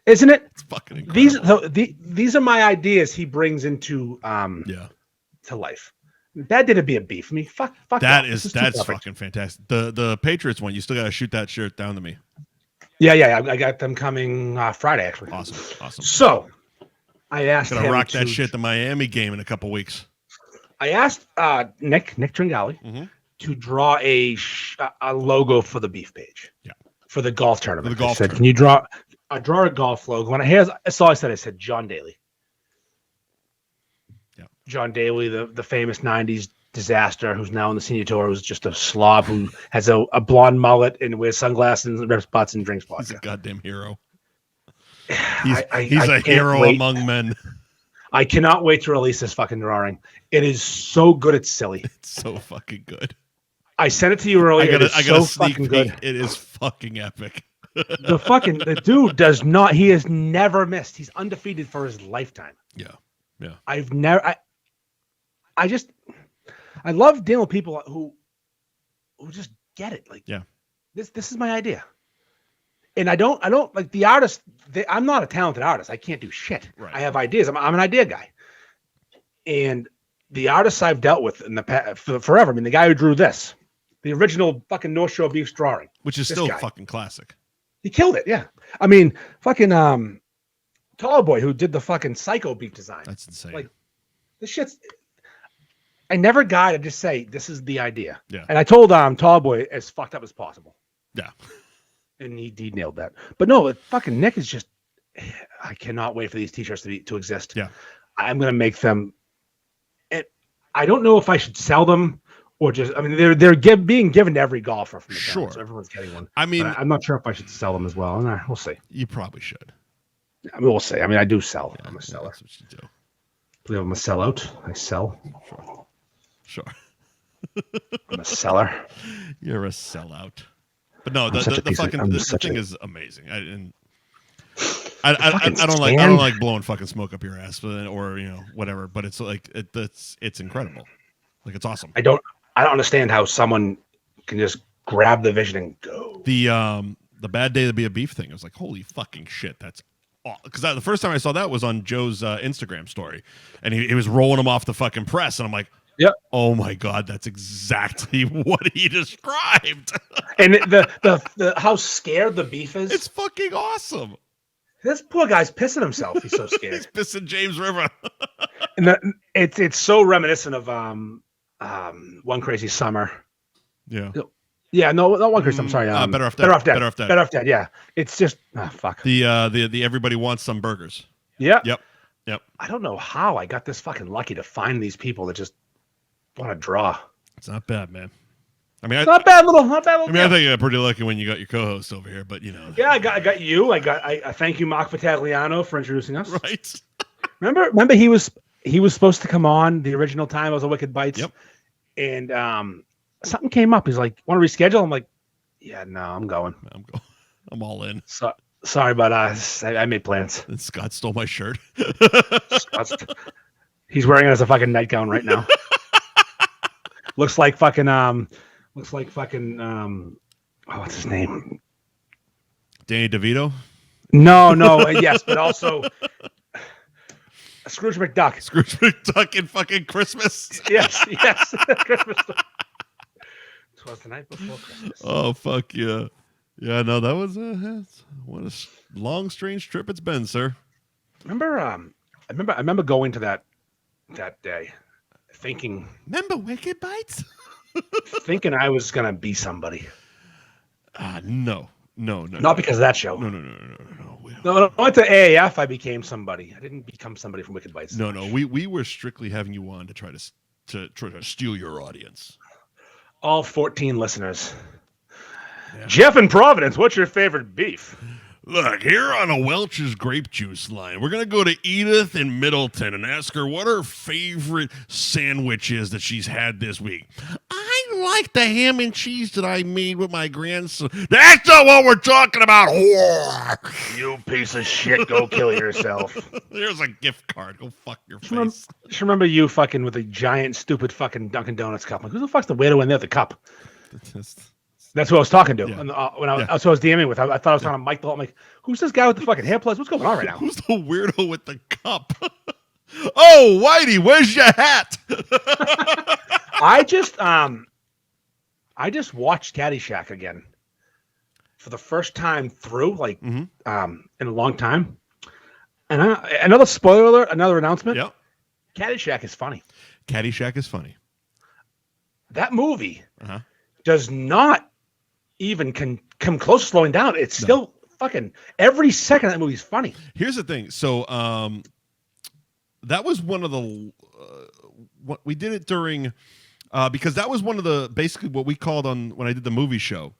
isn't it? It's fucking incredible. These are my ideas. He brings into to life. That didn't be a beef. I mean, fuck. That's fucking fantastic. The Patriots one. You still gotta shoot that shirt down to me. Yeah. I got them coming Friday actually. Awesome. So I asked gonna rock that shit the Miami game in a couple weeks. I asked Nick Tringali to draw a logo for the beef page. Yeah. For the golf tournament. I said, can you draw a golf logo? When I said John Daly. Yeah. John Daly, the famous 90s disaster who's now on the senior tour, who's just a slob who has a blonde mullet and wears sunglasses and rips butts and drinks vodka. He's a goddamn hero. He's a hero among men. I cannot wait to release this fucking drawing. It is so good, it's silly. It's so fucking good. I sent it to you earlier. I got a sneak peek. Good. It is fucking epic. The dude does not. He has never missed. He's undefeated for his lifetime. Yeah. I love dealing with people who just get it. Like, this is my idea. And I don't like the artist. I'm not a talented artist. I can't do shit. Right. I have ideas. I'm an idea guy. And the artists I've dealt with in the past forever. I mean, the guy who drew this, the original fucking North Shore Beefs drawing, which is still fucking classic. He killed it. Yeah. I mean, fucking Tall Boy who did the fucking Psycho Beef design. That's insane. Like, this shit's. I never got to just say this is the idea. Yeah. And I told Tall Boy as fucked up as possible. Yeah. And he nailed that. But no, fucking Nick is just. I cannot wait for these t-shirts to exist. Yeah. I'm gonna make them. And I don't know if I should sell them or just. I mean, they're being given to every golfer from the town, so everyone's getting one. I mean, I'm not sure if I should sell them as well. We'll see. You probably should. I mean, we'll see. I mean, I do sell. I'm a seller. That's what you do. I believe I'm a sellout. I sell. Sure. I'm a seller. You're a sellout. But no, the thing is amazing. I don't like blowing fucking smoke up your ass, or whatever. But it's like it's incredible. Like, it's awesome. I don't understand how someone can just grab the vision and go. The bad day to be a beef thing. I was like, holy fucking shit, that's. Because the first time I saw that was on Joe's Instagram story, and he was rolling them off the fucking press, and I'm like, yep. Oh my god, that's exactly what he described. And the how scared the beef is. It's fucking awesome. This poor guy's pissing himself. He's so scared. He's pissing James River. And it's so reminiscent of One Crazy Summer. Yeah. Yeah, no, not One Crazy Summer. Sorry. Better Off Dead. Better Off Dead. Yeah. It's just fuck. The Everybody Wants Some Burgers. Yeah. Yep. I don't know how I got this fucking lucky to find these people that just want to draw. It's not bad, man. I mean, not bad little. I think I got pretty lucky when you got your co-host over here, but Yeah, I got you. I thank you, Mark Vitagliano, for introducing us. Right. Remember he was supposed to come on the original time. I was a Wicked Bites. Yep. And something came up. He's like, want to reschedule? I'm like, yeah, no, I'm going. I'm all in. So sorry, but I made plans. And Scott stole my shirt. He's wearing it as a fucking nightgown right now. Looks like fucking what's his name? Danny DeVito? No, yes, but also Scrooge McDuck. Scrooge McDuck in fucking Christmas. Yes. Christmas. Twas the night before Christmas. Oh, fuck yeah. Yeah, no, that was what a long, strange trip it's been, sir. I remember going to that day thinking. Remember Wicked Bites? Thinking I was going to be somebody. No. Not because of that show. No. No, I went to AAF, I became somebody. I didn't become somebody from Wicked Bites. No. We were strictly having you on to try to steal your audience. All 14 listeners. Yeah. Jeff in Providence, what's your favorite beef? Look, here on a Welch's grape juice line, we're going to go to Edith in Middleton and ask her what her favorite sandwich is that she's had this week. I like the ham and cheese that I made with my grandson. That's not what we're talking about. You piece of shit, go kill yourself. There's a gift card. Go fuck your face. Just remember you fucking with a giant, stupid fucking Dunkin' Donuts cup. Like, who the fuck's the weirdo in there with the cup? That's who I was talking to. Yeah. That's who I was DMing with. I thought I was talking to Mike the whole. I'm like, who's this guy with the fucking hair plugs? What's going on right now? Who's the weirdo with the cup? Oh, Whitey, where's your hat? I just watched Caddyshack again for the first time through, in a long time. And another spoiler alert, another announcement. Yep. Caddyshack is funny. Caddyshack is funny. That movie does not even come close to slowing down. It's still fucking every second of that movie is funny. Here's the thing. So that was one of the what we did it during because that was one of the basically what we called on when I did the movie show.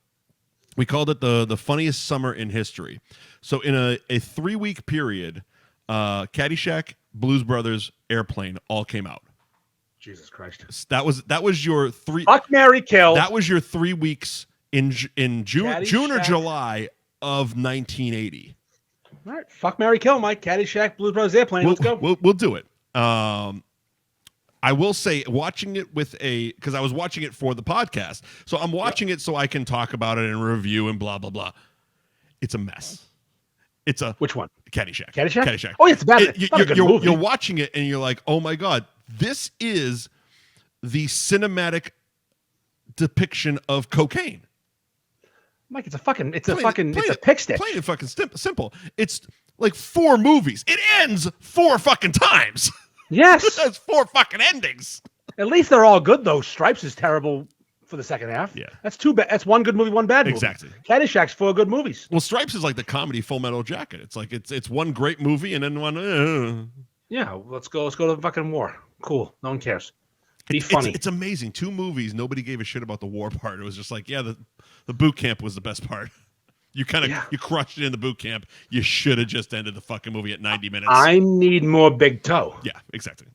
We called it the funniest summer in history. So in a 3-week period, Caddyshack, Blues Brothers, Airplane all came out. Jesus Christ. That was your 3. Fuck, marry, kill. That was your 3 weeks in June or July of 1980. All right, fuck, marry, kill, Mike. Caddyshack, Blues Brothers, Airplane. Let's go. We'll do it. I will say, watching it because I was watching it for the podcast, so I'm watching it so I can talk about it and review and blah blah blah. It's a mess. It's a which one? Caddyshack. Caddyshack. Oh, it's bad. You're watching it and you're like, oh my god, this is the cinematic depiction of cocaine. Mike, it's a pick stick. Plain and fucking simple. It's like 4 movies. It ends 4 fucking times. Yes. That's 4 fucking endings. At least they're all good though. Stripes is terrible for the second half. Yeah. That's 2 bad. That's 1 good movie, 1 bad movie. Exactly. Caddyshack's 4 good movies. Well, Stripes is like the comedy Full Metal Jacket. It's like it's 1 great movie and then 1. Yeah, let's go to the fucking war. Cool. No one cares. Be funny. It's amazing. 2 movies. Nobody gave a shit about the war part. It was just like, yeah, the boot camp was the best part. You you crushed it in the boot camp. You should have just ended the fucking movie at 90 minutes. I need more Big Toe. Yeah, exactly.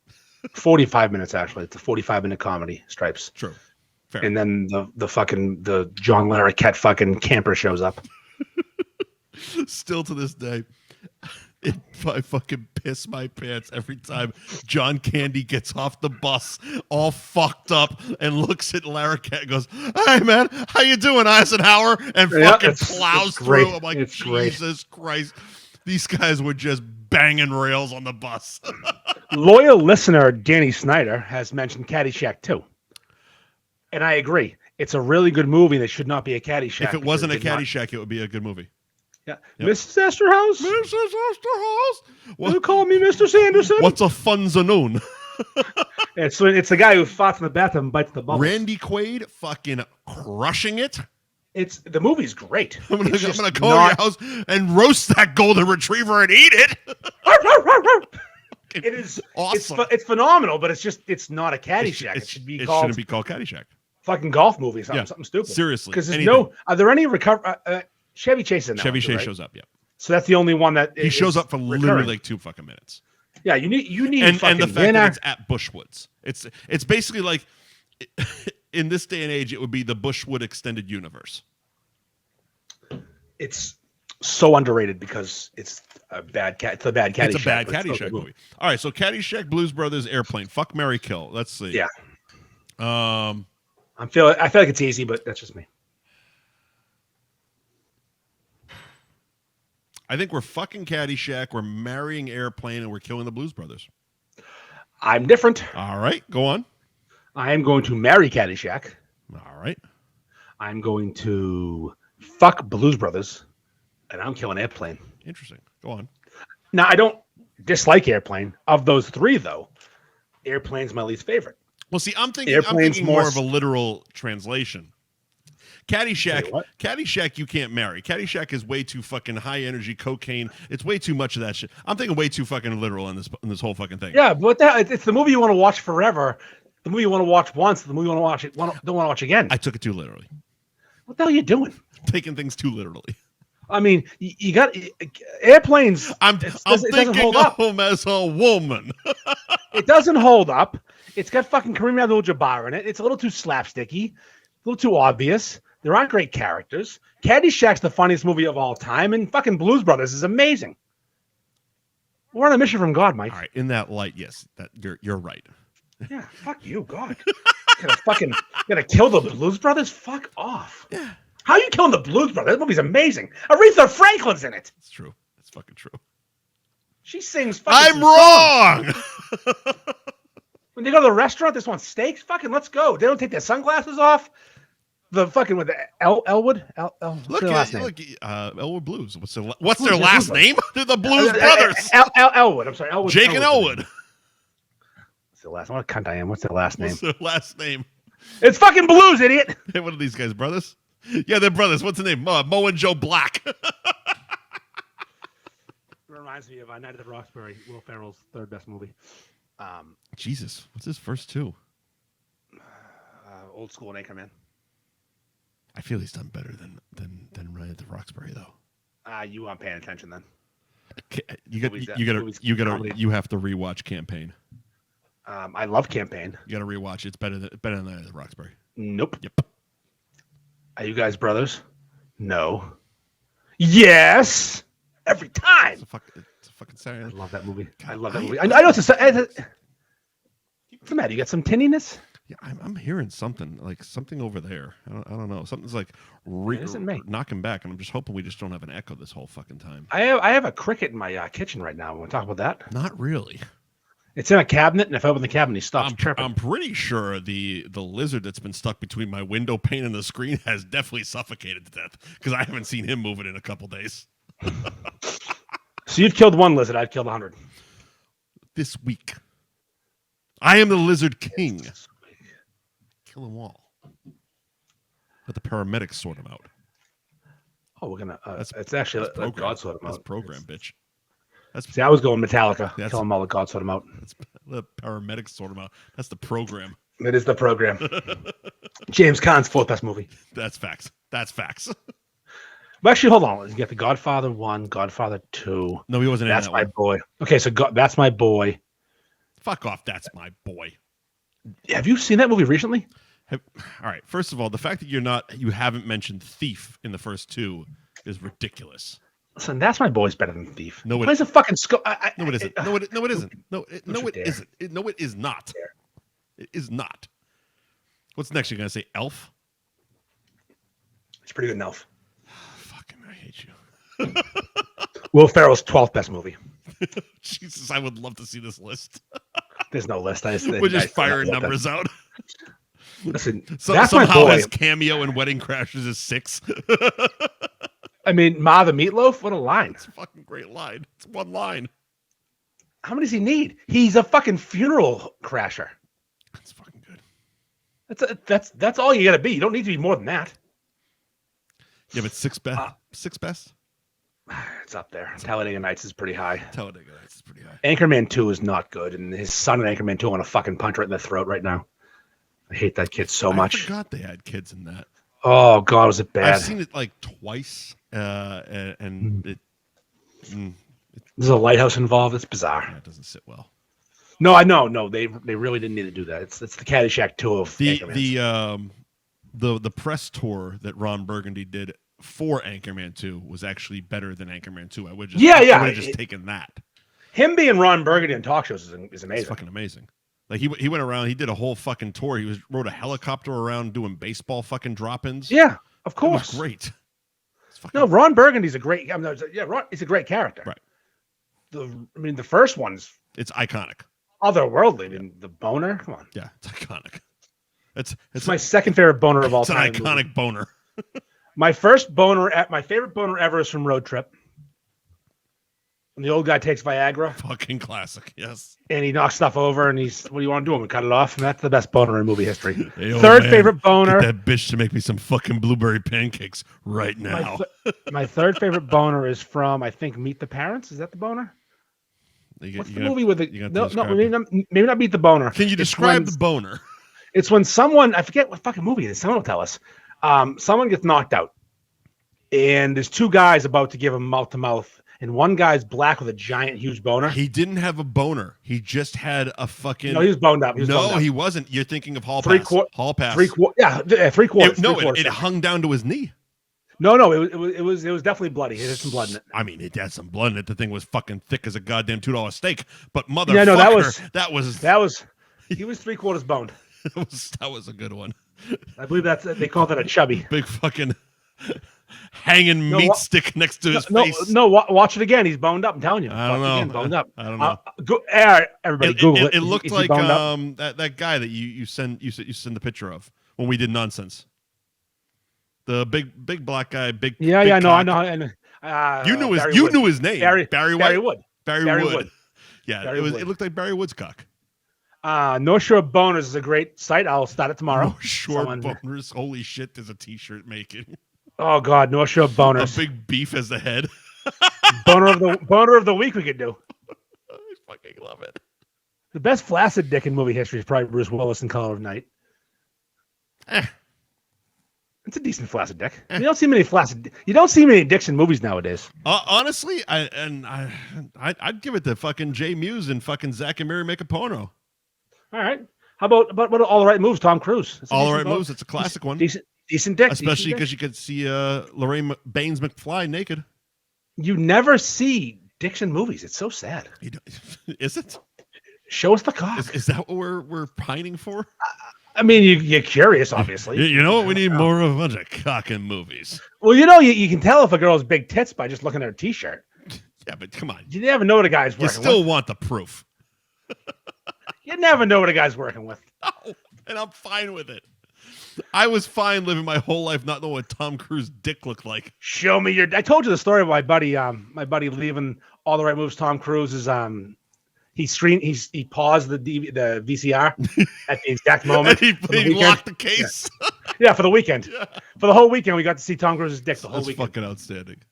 45 minutes actually. It's a 45-minute comedy. Stripes. True. Fair. And then the John Larroquette fucking camper shows up. Still to this day, I fucking piss my pants every time John Candy gets off the bus all fucked up and looks at Larroquette and goes, "Hey man, how you doing, Eisenhower?" and fucking plows through. I'm like, Jesus Christ. These guys were just banging rails on the bus. Loyal listener Danny Snyder has mentioned Caddyshack too. And I agree. It's a really good movie that should not be a Caddyshack. If it wasn't a Caddyshack, it would be a good movie. Yeah. Yep. Mrs. Esterhaus? Mrs. Esterhaus? What? You call me Mr. Sanderson? What's a funzanoon? It's the guy who farts in the bathroom and bites the bubbles. Randy Quaid fucking crushing it. The movie's great. I'm gonna go to your house and roast that golden retriever and eat it. It is awesome. It's phenomenal, but it's not a Caddyshack. It shouldn't be called Caddyshack. Fucking golf movie, something stupid. Seriously, because are there any Chevy Chase in that? Chevy Chase shows up. Yeah. So that's the only one that he shows up for literally like 2 fucking minutes. Yeah, you need and the fact that it's at Bushwoods. It's basically like in this day and age, it would be the Bushwood Extended Universe. It's so underrated because it's a bad cat. It's a bad Caddyshack. It's a bad Caddyshack movie. All right, so Caddyshack, Blues Brothers, Airplane. Fuck, marry, kill. Let's see. Yeah. I feel like it's easy, but that's just me. I think we're fucking Caddyshack, we're marrying Airplane, and we're killing the Blues Brothers. I'm different. All right, go on. I am going to marry Caddyshack. All right. I'm going to fuck Blues Brothers, and I'm killing Airplane. Interesting. Go on. Now, I don't dislike Airplane. Of those three, though, Airplane's my least favorite. Well, see, I'm thinking more of a literal translation. Caddyshack, you can't marry. Caddyshack is way too fucking high energy cocaine. It's way too much of that shit. I'm thinking way too fucking literal in this whole fucking thing. Yeah, but it's the movie you want to watch forever. The movie you want to watch once. The movie you want to watch don't want to watch again. I took it too literally. What the hell are you doing? Taking things too literally. I mean, you got Airplanes. I'm thinking of him as a woman. It doesn't hold up. It's got fucking Kareem Abdul-Jabbar in it. It's a little too slapsticky, a little too obvious. There aren't great characters. Caddyshack's the funniest movie of all time, and fucking Blues Brothers is amazing. We're on a mission from God, Mike. All right, in that light, yes, that you're right. Yeah, fuck you, God. Gonna kill the Blues Brothers? Fuck off. Yeah. How are you killing the Blues Brothers? That movie's amazing. Aretha Franklin's in it. It's true. It's fucking true. She sings I'm wrong! When they go to the restaurant, this wants steaks. Fucking let's go. They don't take their sunglasses off. The fucking with the Elwood. What's their last name? Elwood Blues. What's their last name? They're the Blues Brothers. Elwood. I'm sorry. Elwood. Jake and Elwood. What's their last? What a cunt I am. What's their last name? What's their last name? It's fucking Blues, idiot. Hey, what are these guys, brothers? Yeah, they're brothers. What's the name? Mo and Joe Black. It reminds me of Night at the Roxbury, Will Ferrell's third best movie. Jesus, what's his first two? Old School and Anchorman. I feel he's done better than Ryan at the Roxbury, though. You aren't paying attention then. You have to rewatch Campaign. I love Campaign. You got to rewatch it. It's better than Ryan at the Roxbury. Nope. Yep. Are you guys brothers? No. Yes. Every time. It's a fucking Saturday. I love that movie. God, I love that movie. I know it's what's the matter? You got some tinniness? Yeah, I'm hearing something over there. I don't know. Something's like knocking back, and I'm just hoping we just don't have an echo this whole fucking time. I have a cricket in my kitchen right now. Want to talk about that? Not really. It's in a cabinet, and if I open the cabinet, he stops chirping. I'm pretty sure the lizard that's been stuck between my window pane and the screen has definitely suffocated to death because I haven't seen him moving in a couple days. So you've killed one lizard. I've killed 100 this week. I am the Lizard King. Kill them all. Let the paramedics sort them out. Oh, we're gonna. It's actually let God sort them out. That's program, bitch. See, I was going Metallica. Kill them all. Let God sort them out. Let paramedics sort them out. That's the program. It is the program. James Caan's fourth best movie. That's facts. That's facts. Well, actually, hold on. You get the Godfather 1, Godfather 2. No, he wasn't in that That's my boy. Okay, so That's My Boy. Fuck off. That's My Boy. Have you seen that movie recently? All right. First of all, the fact that you haven't mentioned Thief in the first two is ridiculous. Listen, That's My Boy's better than Thief. No, it a fucking No, it isn't. No, it isn't. No, it isn't. No, it is not. It is not. What's next? You're gonna say Elf? It's pretty good in Elf. Fucking, I hate you. Will Ferrell's 12th best movie. Jesus, I would love to see this list. There's no list. We're just firing numbers out. Listen, somehow his cameo in Wedding Crashers is 6. I mean, Ma the Meatloaf, what a line. It's a fucking great line. It's one line. How many does he need? He's a fucking funeral crasher. That's fucking good. That's all you gotta be. You don't need to be more than that. Yeah, but sixth best? It's up there. Talladega Nights is pretty high. Talladega Nights is pretty high. Anchorman 2 is not good, and his son in Anchorman 2 I want to fucking punch right in the throat right now. I hate that kid so much. I forgot they had kids in that. Oh, God, was it bad. I've seen it like twice, and there's a lighthouse involved. It's bizarre. It doesn't sit well. No, I know. No, they really didn't need to do that. It's the Caddyshack 2 of Anchorman. The press tour that Ron Burgundy did for Anchorman 2 was actually better than Anchorman 2. I would have just taken that. Him being Ron Burgundy on talk shows is amazing. It's fucking amazing. Like he went around, he did a whole fucking tour. He rode a helicopter around doing baseball fucking drop-ins. Yeah, of course. It was great. No, Ron Burgundy's a great. He's a great character. Right. The first one's it's iconic. Otherworldly. I mean, the boner. Come on. Yeah, it's iconic. It's my second favorite boner of all time. It's an iconic boner. My favorite boner ever is from Road Trip. When the old guy takes Viagra. Fucking classic, yes. And he knocks stuff over, and he's, what do you want to do? I'm going to cut it off. And that's the best boner in movie history. Hey, favorite boner. Get that bitch to make me some fucking blueberry pancakes right now. My third favorite boner is from, I think, Meet the Parents. Is that the boner? What's the movie with the... No, maybe not Meet the Boner. Can you describe the boner? It's when someone... I forget what fucking movie it is. Someone will tell us. Someone gets knocked out. And there's two guys about to give him mouth-to-mouth. And one guy's black with a giant, huge boner. He didn't have a boner. He just had a fucking... No, he was boned up. He wasn't. You're thinking of Hall Pass. Hall Pass. Three quarters. It hung down to his knee. No, it was definitely bloody. It had some blood in it. I mean, it had some blood in it. The thing was fucking thick as a goddamn $2 steak. But motherfucker, that was... He was 3/4 boned. That was a good one. I believe they called it a chubby. Big fucking... hanging meat stick next to his face. No, watch it again. He's boned up. I'm telling you. I don't know. Again, boned up. I don't know. Everybody, Google it. It looked like that guy that you send the picture of when we did Nonsense. The big black guy, big. Yeah, big I know. You knew his name. Barry Wood. Barry Wood. Yeah, it looked like Barry Wood's cock. North Shore Boners is a great site. I'll start it tomorrow. North Shore Boners. Holy shit! There's a T-shirt making. Oh God, North Shore Boners. A big beef as the head. boner of the week we could do. I fucking love it. The best flaccid dick in movie history is probably Bruce Willis in Color of Night. It's a decent flaccid dick. You don't see many dicks in movies nowadays. Honestly, I'd give it to fucking Jay Muse and fucking Zach and Mary make a porno. All right. How about All the Right Moves? Tom Cruise. All the Right Moves. It's a classic one. Decent dick. Especially because you could see Lorraine Baines McFly naked. You never see dicks in movies. It's so sad. Is it? Show us the cock. Is that what we're pining for? I mean, you're curious, obviously. You know what? We need more of a bunch of cock in movies. Well, you can tell if a girl's big tits by just looking at her T-shirt. Yeah, but come on. You never know what a guy's working with. You still want the proof. You never know what a guy's working with. Oh, and I'm fine with it. I was fine living my whole life not knowing what Tom Cruise's dick looked like. Show me your... I told you the story of my buddy leaving All the Right Moves. Tom Cruise is... He paused the VCR at the exact moment. And he locked the case. Yeah, for the weekend. Yeah. For the whole weekend, we got to see Tom Cruise's dick the whole weekend. That's fucking outstanding.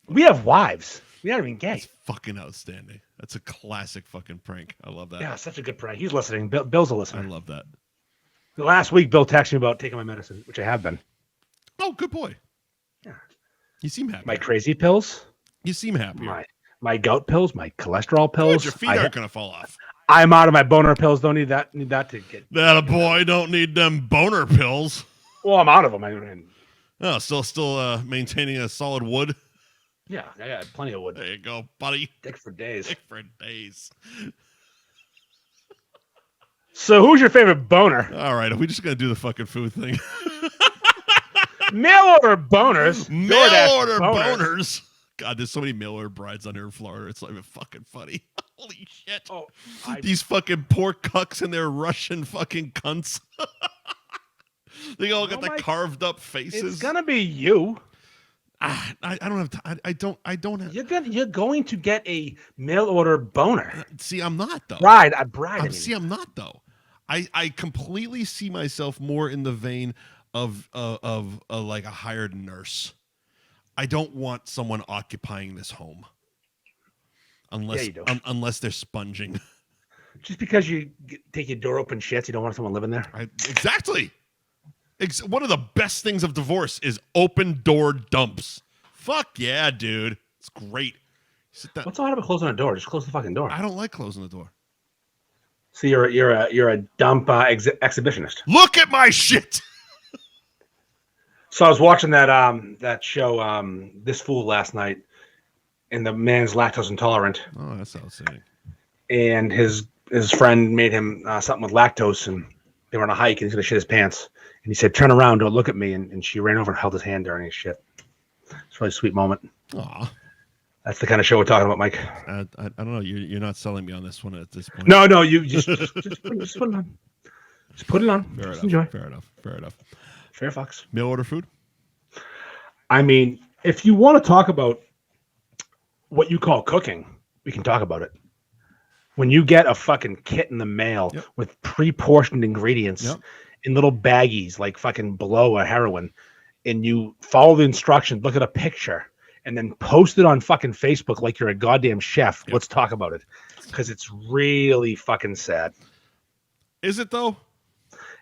We have wives. We aren't even gay. That's fucking outstanding. That's a classic fucking prank. I love that. Yeah, such a good prank. He's listening. Bill's a listener. I love that. The last week, Bill texted me about taking my medicine, which I have been. Oh, good boy. Yeah. You seem happy. My crazy pills. You seem happy. My gout pills, my cholesterol pills. Good, your feet aren't gonna fall off. I'm out of my boner pills. Don't need that. Need that to get. That a boy don't need them boner pills. Well, I'm out of them. Oh, still maintaining a solid wood. Yeah, I got plenty of wood. There you go, buddy. Dick for days. So, who's your favorite boner? All right, are we just gonna do the fucking food thing? Mail order boners. Mail order boners. God, there's so many mail order brides on here in Florida. It's not even fucking funny. Holy shit. Oh, these fucking poor cucks and their Russian fucking cunts. They all got the carved up faces. It's gonna be you. I don't have time. I don't have. You're going to get a mail order boner. See, I'm not though. Bride. I'm not though. I completely see myself more in the vein of like a hired nurse. I don't want someone occupying this home, unless they're sponging. Just because you take your door open shits, you don't want someone living there. Exactly. One of the best things of divorce is open door dumps. Fuck yeah, dude. It's great. What's so hard about closing a door? Just close the fucking door. I don't like closing the door. So you're a dump exhibitionist. Look at my shit. So I was watching that show This Fool last night, and the man's lactose intolerant. Oh, that sounds sick. And his friend made him something with lactose, and they were on a hike, and he's gonna shit his pants. And he said, "Turn around, don't look at me." And she ran over and held his hand during his shit. It's a really sweet moment. Aw. That's the kind of show we're talking about, Mike. I don't know. You're not selling me on this one at this point. No, you just put it on. Just put it on. Fair just enough. enjoy. Fair enough. Fair fucks. Mail order food? I mean, if you want to talk about what you call cooking, we can talk about it. When you get a fucking kit in the mail with pre-portioned ingredients in little baggies like fucking blow or heroin, and you follow the instructions, look at a picture, and then post it on fucking Facebook like you're a goddamn chef, let's talk about it. Because it's really fucking sad. Is it though?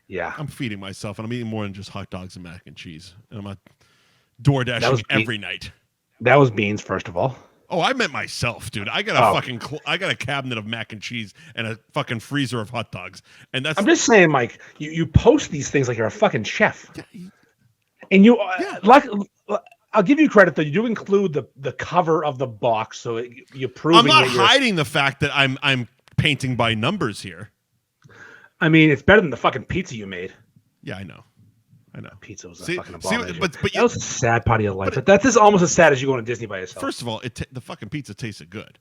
Yeah. I'm feeding myself, and I'm eating more than just hot dogs and mac and cheese. And I'm not door dashing every night. That was beans, first of all. Oh, I meant myself, dude. I got I got a cabinet of mac and cheese and a fucking freezer of hot dogs, and that's. I'm just saying, Mike. You post these things like you're a fucking chef, and you like. I'll give you credit though. You do include the cover of the box, so you're proving. I'm not hiding the fact that I'm painting by numbers here. I mean, it's better than the fucking pizza you made. Yeah, I know. Pizza was a fucking abomination. But that was a sad part of your life. But that's almost as sad as you going to Disney by yourself. First of all, the fucking pizza tasted good.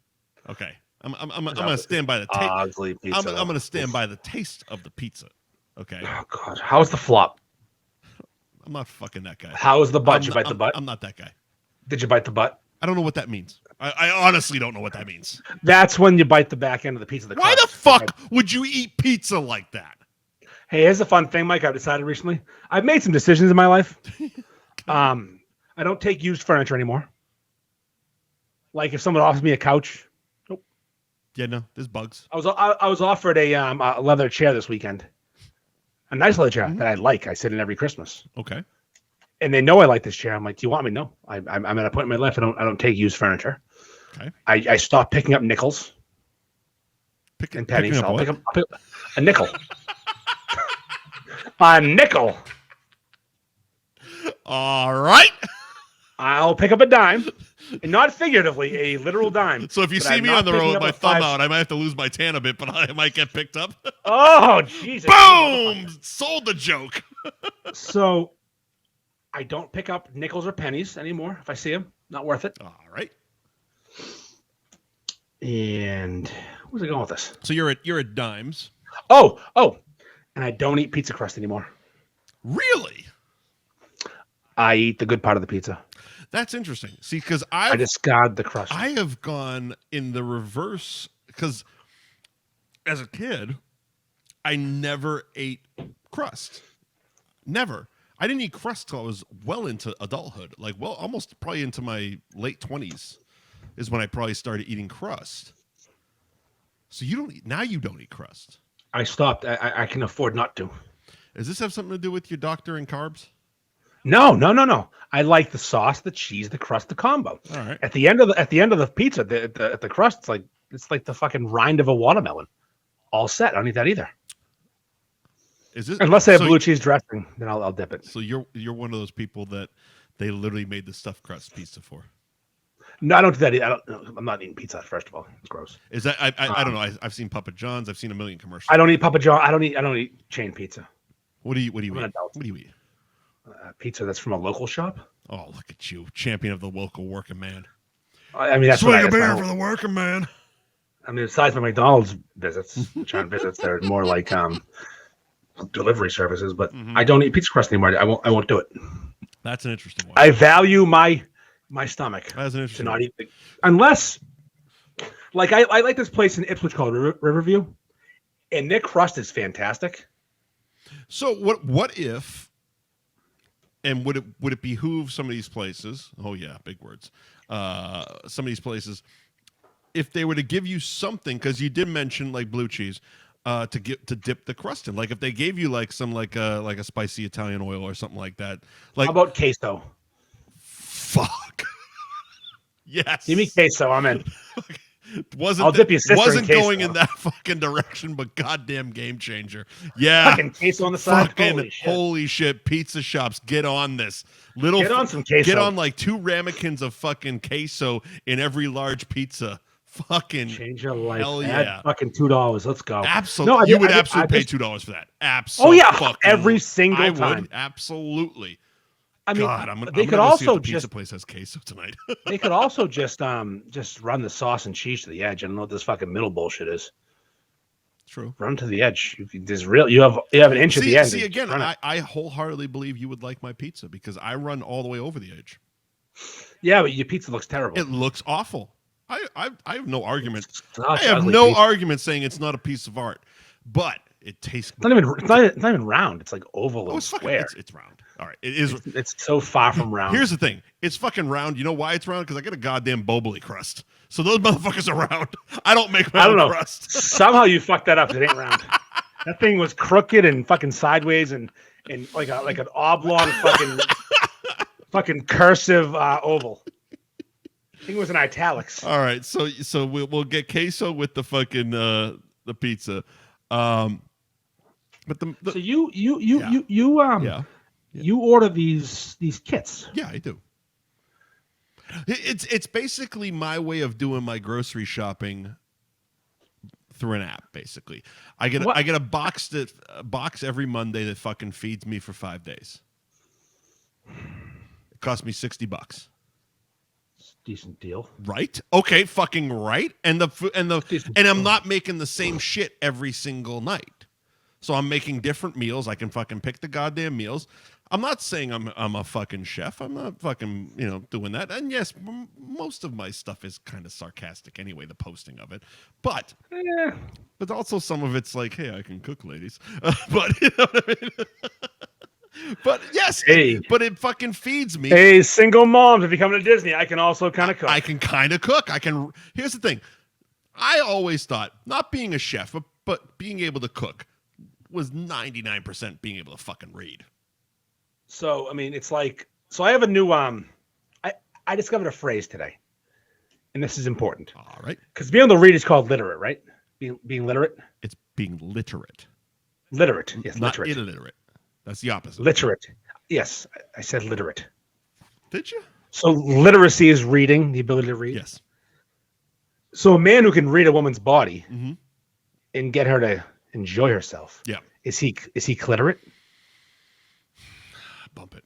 Okay, I'm gonna stand by the taste. I'm gonna stand by the taste of the pizza. Okay. Oh god, how was the flop? I'm not fucking that guy. How was the butt? Did you bite the butt? I'm not that guy. Did you bite the butt? I don't know what that means. I honestly don't know what that means. That's when you bite the back end of the pizza. Why the fuck would you eat pizza like that? Hey, here's a fun thing, Mike. I've decided recently. I've made some decisions in my life. I don't take used furniture anymore. Like if someone offers me a couch, nope. Yeah, no, there's bugs. I was offered a leather chair this weekend. A nice leather chair that I like. I sit in every Christmas. Okay. And they know I like this chair. I'm like, do you want me? No. I'm at a point in my life I don't take used furniture. Okay. I stopped picking up nickels. And pennies. I'll pick up a nickel. A nickel. All right. I'll pick up a dime, and not figuratively, a literal dime. So if you see me on the road with my thumb out, I might have to lose my tan a bit, but I might get picked up. Oh, Jesus. Boom! Sold the joke. So I don't pick up nickels or pennies anymore if I see them. Not worth it. All right. And where's it going with this? So you're at dimes. Oh. And I don't eat pizza crust anymore. Really? I eat the good part of the pizza. That's interesting. See, because I discard the crust. I have gone in the reverse because as a kid, I never ate crust. Never. I didn't eat crust till I was well into adulthood. Like, well, almost probably into my late 20s is when I probably started eating crust. So you don't eat crust. I stopped. I can afford not to. Does this have something to do with your doctor and carbs? No. I like the sauce, the cheese, the crust, the combo. All right. At the end of the pizza, the crust, it's like the fucking rind of a watermelon. All set. I don't eat that either. Is this unless they have blue cheese dressing? Then I'll dip it. So you're one of those people that they literally made the stuffed crust pizza for. No, I don't do that either. I'm not eating pizza. First of all, it's gross. Is that I don't know. I've seen Papa John's. I've seen a million commercials. I don't eat Papa John. I don't eat chain pizza. What do you eat? What do you eat? Pizza that's from a local shop. Oh, look at you, champion of the local working man. I mean, that's swing a beer for the working man. I mean, besides my McDonald's visits, which aren't visits, they're more like delivery services. But I don't eat pizza crust anymore. I won't do it. That's an interesting one. I value my stomach. That's an interesting to not eat unless, like, I like this place in Ipswich called Riverview, and their crust is fantastic. So what if? And would it behoove some of these places? Oh yeah, big words. Some of these places, if they were to give you something, because you did mention like blue cheese, to dip the crust in. Like if they gave you like some like a spicy Italian oil or something like that. Like how about queso? Fuck. Yes. Give me queso. I'm in. I'll dip your sister wasn't in going queso. in that fucking direction, but goddamn game changer. Yeah. Fucking queso on the side. Fucking holy shit. Pizza shops, get on this. Get on some queso. Get on like 2 ramekins of fucking queso in every large pizza. Fucking change your life. Hell yeah. Add fucking $2. Let's go. Absolutely. No, you would absolutely pay $2 for that. Absolutely. Oh yeah, every single time. Would. Absolutely. I mean, God, I'm they could also also see if the just pizza place has queso tonight. they could also just run the sauce and cheese to the edge. I don't know what this fucking middle bullshit is. True. Run to the edge. You have an inch at the end. See again, I wholeheartedly believe you would like my pizza because I run all the way over the edge. Yeah, but your pizza looks terrible. It looks awful. I have no argument. I have no argument saying it's not a piece of art, but it tastes. It's not even round. It's like oval and square. It's round. All right, it is. It's so far from round. Here's the thing: it's fucking round. You know why it's round? Because I get a goddamn Boboli crust. So those motherfuckers are round. I don't make my own crust. Somehow you fucked that up. It ain't round. That thing was crooked and fucking sideways and like an oblong fucking cursive oval. I think it was in italics. All right, so we'll get queso with the fucking the pizza. But so you order these kits. Yeah, I do. It's basically my way of doing my grocery shopping through an app. Basically, I get a box every Monday that fucking feeds me for 5 days. It cost me $60. Decent deal, right? Okay, fucking right. And I'm not making the same shit every single night. So I'm making different meals. I can fucking pick the goddamn meals. I'm not saying I'm a fucking chef. I'm not fucking doing that. And yes, most of my stuff is kind of sarcastic anyway. The posting of it, but also some of it's like, hey, I can cook, ladies. But you know what I mean. But yes, but it fucking feeds me. Hey, single moms, if you come to Disney, I can also kind of cook. I can kind of cook. Here's the thing. I always thought not being a chef, but being able to cook was 99% being able to fucking read. So, I mean, it's like, I have a new, I discovered a phrase today, and this is important. All right. Because being able to read is called literate, right? Being literate? It's being literate. Literate, yes, not literate. Illiterate. That's the opposite. Literate. Yes, I said literate. Did you? So literacy is reading, the ability to read. Yes. So a man who can read a woman's body and get her to enjoy herself. Yeah. Is he cliterate? Bump it.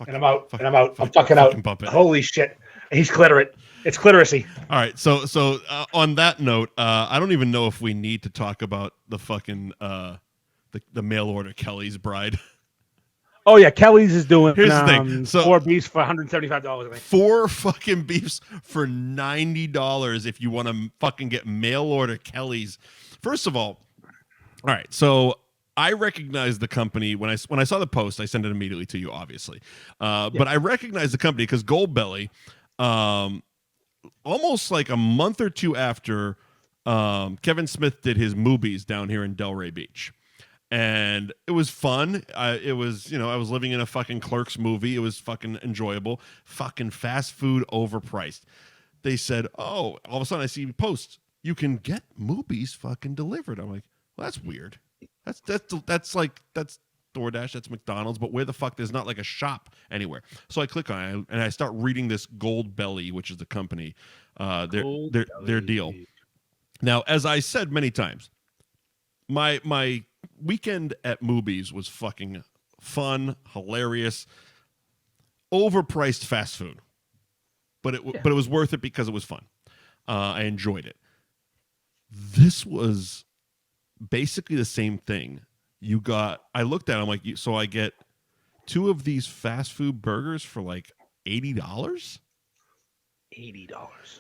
And I'm out. I'm fucking out. Bump it. Holy shit. He's cliterate. It's cliteracy. All right. So on that note, I don't even know if we need to talk about the fucking the mail order Kelly's bride. Oh yeah, Kelly's is doing. Here's the thing: 4 beefs for $175. I think 4 fucking beefs for $90 if you want to fucking get mail order Kelly's. First of all right. So I recognize the company when I saw the post. I sent it immediately to you, obviously. But I recognize the company because Goldbelly, almost like a month or two after Kevin Smith did his movies down here in Delray Beach. And it was fun. I was living in a fucking Clerks movie. It was fucking enjoyable. Fucking fast food overpriced. They said, oh, all of a sudden I see posts. You can get movies fucking delivered. I'm like, well, that's weird. That's DoorDash. That's McDonald's. But where the fuck? There's not like a shop anywhere. So I click on it and I start reading this Goldbelly, which is the company, their deal. Now, as I said many times, my weekend at movies was fucking fun, hilarious, overpriced fast food, but it was worth it because it was fun. I enjoyed it. This was basically the same thing. I looked at it, I'm like, so I get 2 of these fast food burgers for like $80. $80.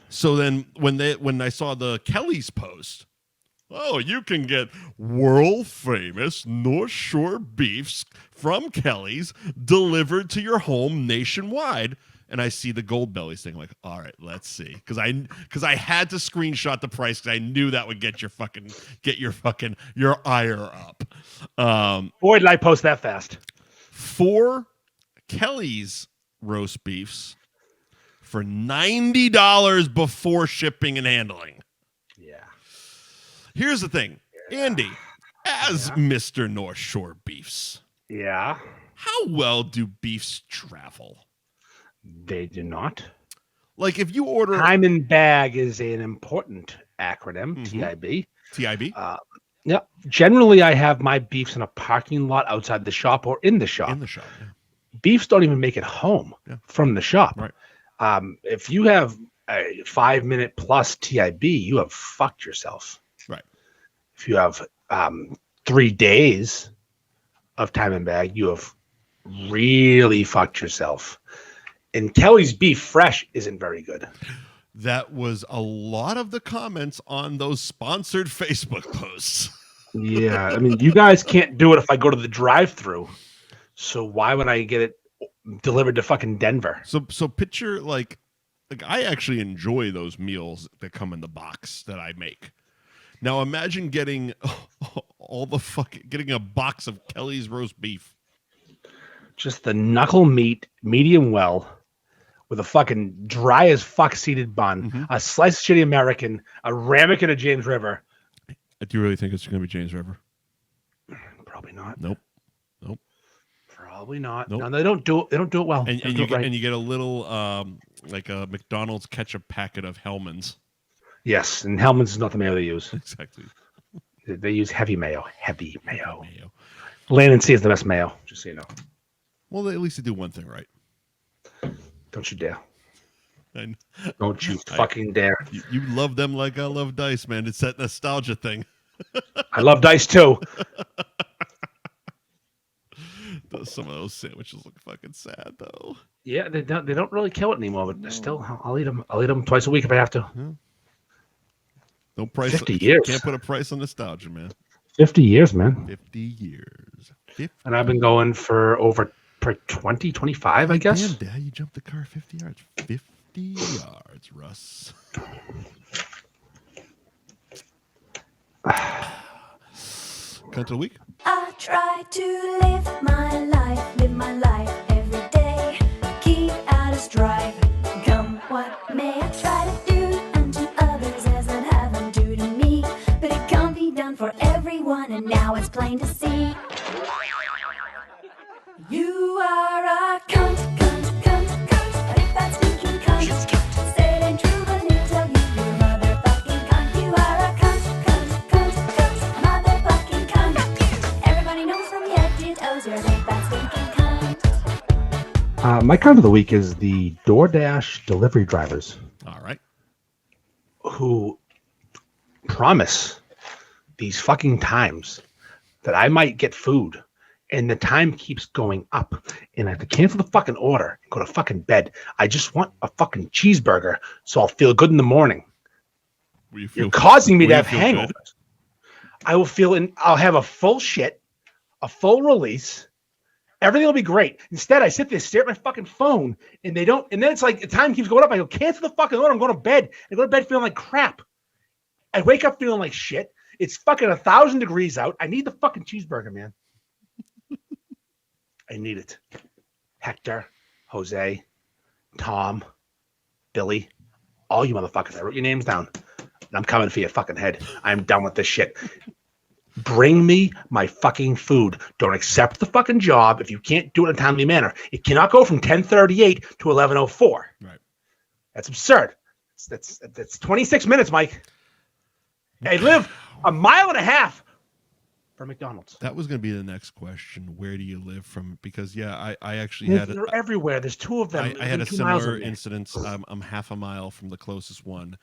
So then when I saw the Kelly's post. Oh, you can get world famous North Shore beefs from Kelly's delivered to your home nationwide. And I see the Goldbellies thing. I'm like, all right, let's see. Because I had to screenshot the price because I knew that would get your ire up. Boy, did I post that fast. 4 Kelly's roast beefs for $90 before shipping and handling. Yeah. Here's the thing, Andy, as Mr. North Shore Beefs. Yeah. How well do beefs travel? They do not. Like if you order... Time and bag is an important acronym, TIB. TIB? Yeah. Generally, I have my beefs in a parking lot outside the shop or in the shop. In the shop, yeah. Beefs don't even make it home from the shop. Right. If you have a 5-minute plus TIB, you have fucked yourself. Right. If you have 3 days of time and bag, you have really fucked yourself. And Kelly's beef fresh isn't very good. That was a lot of the comments on those sponsored Facebook posts. Yeah, I mean, you guys can't do it if I go to the drive-thru. So why would I get it delivered to fucking Denver? So picture like I actually enjoy those meals that come in the box that I make. Now imagine getting getting a box of Kelly's roast beef. Just the knuckle meat, medium well, with a fucking dry as fuck seeded bun, a slice of shitty American, a ramekin of James River. Do you really think it's going to be James River? Probably not. Nope. Probably not. Nope. No, they don't do it. They don't do it well. And you get a little like a McDonald's ketchup packet of Hellman's. Yes, and Hellman's is not the mayo they use. Exactly. They use heavy mayo. Heavy mayo. Land and Sea is the best mayo, just so you know. Well, at least they do one thing right. Don't you dare. Don't you fucking dare. You love them like I love Dice, man. It's that nostalgia thing. I love Dice too. Some of those sandwiches look fucking sad though. Yeah, they don't really kill it anymore, but still, I'll eat them. I'll eat them twice a week if I have to. Yeah. No price. 50 years. Can't put a price on nostalgia, man. 50 years, man. 50 years. 50. And I've been going for over 20, 25, I guess. Damn, Dad, you jumped the car 50 yards. 50 yards, Russ. Count of the week. I try to live my life every day. Keep out of strife, come what may. I try to do unto others as I'd have them do to me. But it can't be done for everyone, and now it's plain to see. You are a cunt, cunt, cunt, cunt. But if that's stinking cunt, say it ain't true, but it tell you you're motherfucking cunt. You are a cunt, cunt, cunt, cunt, motherfucking cunt. Everybody knows from your head to toes you're a big fat stinking cunt. My count of the week is the DoorDash delivery drivers. All right. Who promise these fucking times that I might get food. And the time keeps going up. And I have to cancel the fucking order and go to fucking bed. I just want a fucking cheeseburger so I'll feel good in the morning. You're causing me to have hangovers. Good? I will feel I'll have a full shit, a full release. Everything will be great. Instead, I sit there, stare at my fucking phone, and they don't. And then it's like the time keeps going up. I go, cancel the fucking order. I'm going to bed. I go to bed feeling like crap. I wake up feeling like shit. It's fucking 1,000 degrees out. I need the fucking cheeseburger, man. I need it. Hector, Jose, Tom, Billy, all you motherfuckers. I wrote your names down. And I'm coming for your fucking head. I'm done with this shit. Bring me my fucking food. Don't accept the fucking job if you can't do it in a timely manner. It cannot go from 10:38 to 11:04. Right. That's absurd. That's 26 minutes, Mike. I live a mile and a half for McDonald's. That was going to be the next question. Where do you live from? Because I actually had they're everywhere. There's two of them. I had a similar incident. I'm half a mile from the closest one,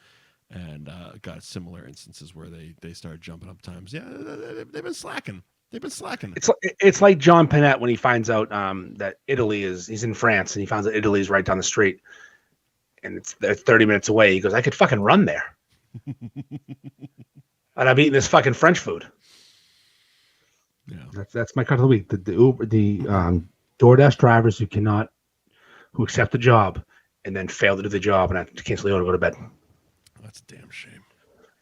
and got similar instances where they started jumping up times. Yeah, they've been slacking. It's like John Panette when he finds out that he's in France and he finds out Italy is right down the street, and it's 30 minutes away. He goes, I could fucking run there, and I'm eating this fucking French food. Yeah, that's my cut of the week. The DoorDash drivers who accept the job and then fail to do the job and have to cancel the order, go to bed. That's a damn shame.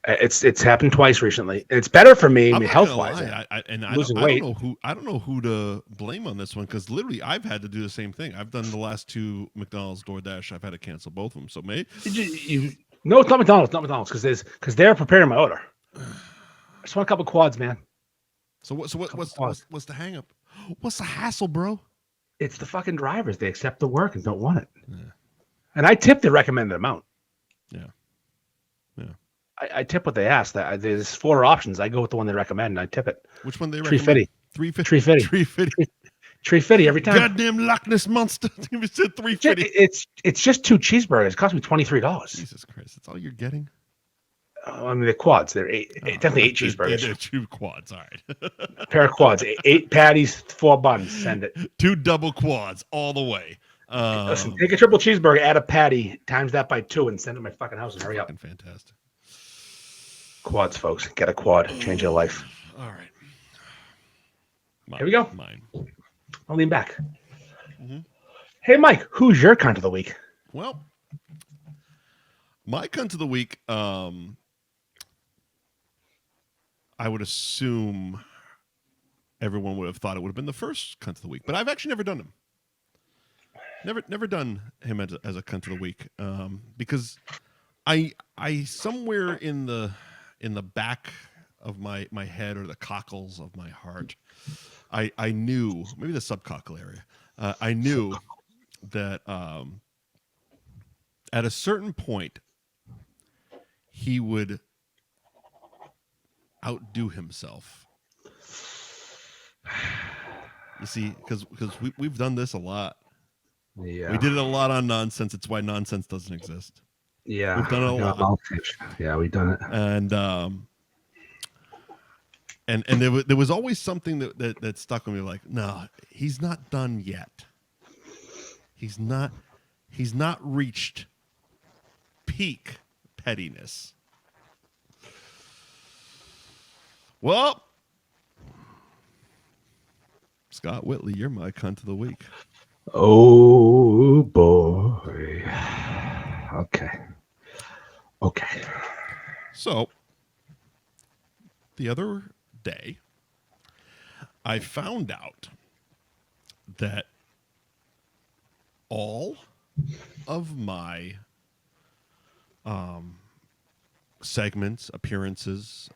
It's happened twice recently. It's better for me, I'm not health gonna wise. lie, I losing don't weight. know who to blame on this one, because literally I've had to do the same thing. I've done the last 2 McDonald's DoorDash. I've had to cancel both of them. So No, it's not McDonald's. Not McDonald's because they're preparing my order. I just want a couple quads, man. what's the hang up? What's the hassle, bro? It's the fucking drivers. They accept the work and don't want it. Yeah. And I tip the recommended amount. Yeah. I tip what they ask. There's 4 options. I go with the one they recommend, and I tip it. Which one they recommend? 350. 350. 350 every time. Goddamn Loch Ness monster! You said 350. It's just 2 cheeseburgers. It cost me $23. Jesus Christ! That's all you're getting. I mean, they're quads. They're definitely 8 cheeseburgers. They're 2 quads. All right. Pair of quads. 8 patties, 4 buns. Send it. 2 double quads all the way. Listen, take a triple cheeseburger, add a patty, times that by 2, and send it to my fucking house and hurry up. Fantastic. Quads, folks. Get a quad. Change your life. All right. Here we go. Mine. I'll lean back. Mm-hmm. Hey, Mike, who's your cunt of the week? Well, my cunt of the week, I would assume everyone would have thought it would have been the first cunt of the week, but I've actually never done him. Never done him as a cunt of the week, because I somewhere in the back of my head or the cockles of my heart, I knew, maybe the subcockle area, I knew that at a certain point he would outdo himself. You see, because we've done this a lot. Yeah. We did it a lot on Nonsense. It's why Nonsense doesn't exist. Yeah. We've done it a lot. Yeah, we've done it. And there was always something that stuck with me, like, no, he's not done yet. He's not reached peak pettiness. Well, Scott Whitley, you're my cunt of the week. Oh boy. Okay. So, the other day, I found out that all of my segments, appearances,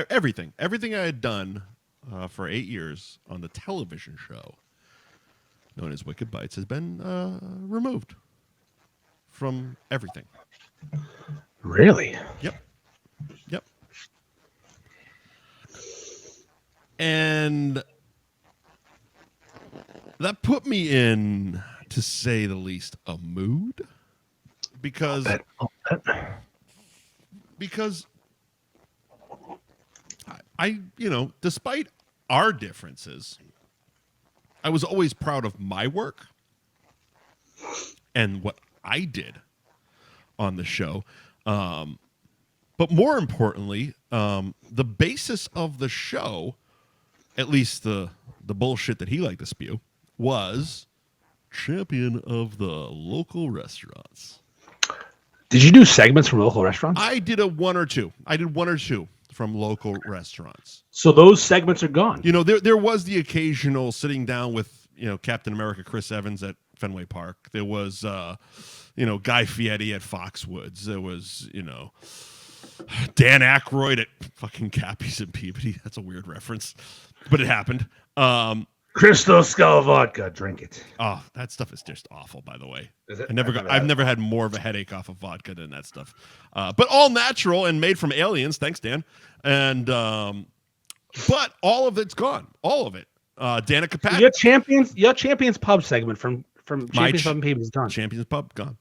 everything I had done for 8 years on the television show known as Wicked Bites has been removed from everything. Really? Yep. And that put me in, to say the least, a mood, because I despite our differences, I was always proud of my work and what I did on the show. But more importantly, the basis of the show, at least the bullshit that he liked to spew, was champion of the local restaurants. Did you do segments from local restaurants? I did one or two from local restaurants. So those segments are gone. There was the occasional sitting down with, Captain America Chris Evans at Fenway Park. There was, Guy Fieri at Foxwoods. There was, Dan Aykroyd at fucking Cappy's in Peabody. That's a weird reference, but it happened. Crystal Skull vodka, drink it. Oh, that stuff is just awful, by the way. Is it? I've never had more of a headache off of vodka than that stuff. But all natural and made from aliens. Thanks, Dan. And but all of it's gone. All of it. Danica Patrick. Your champions pub segment from Champions Pub and Peabody is gone. Champions Pub gone.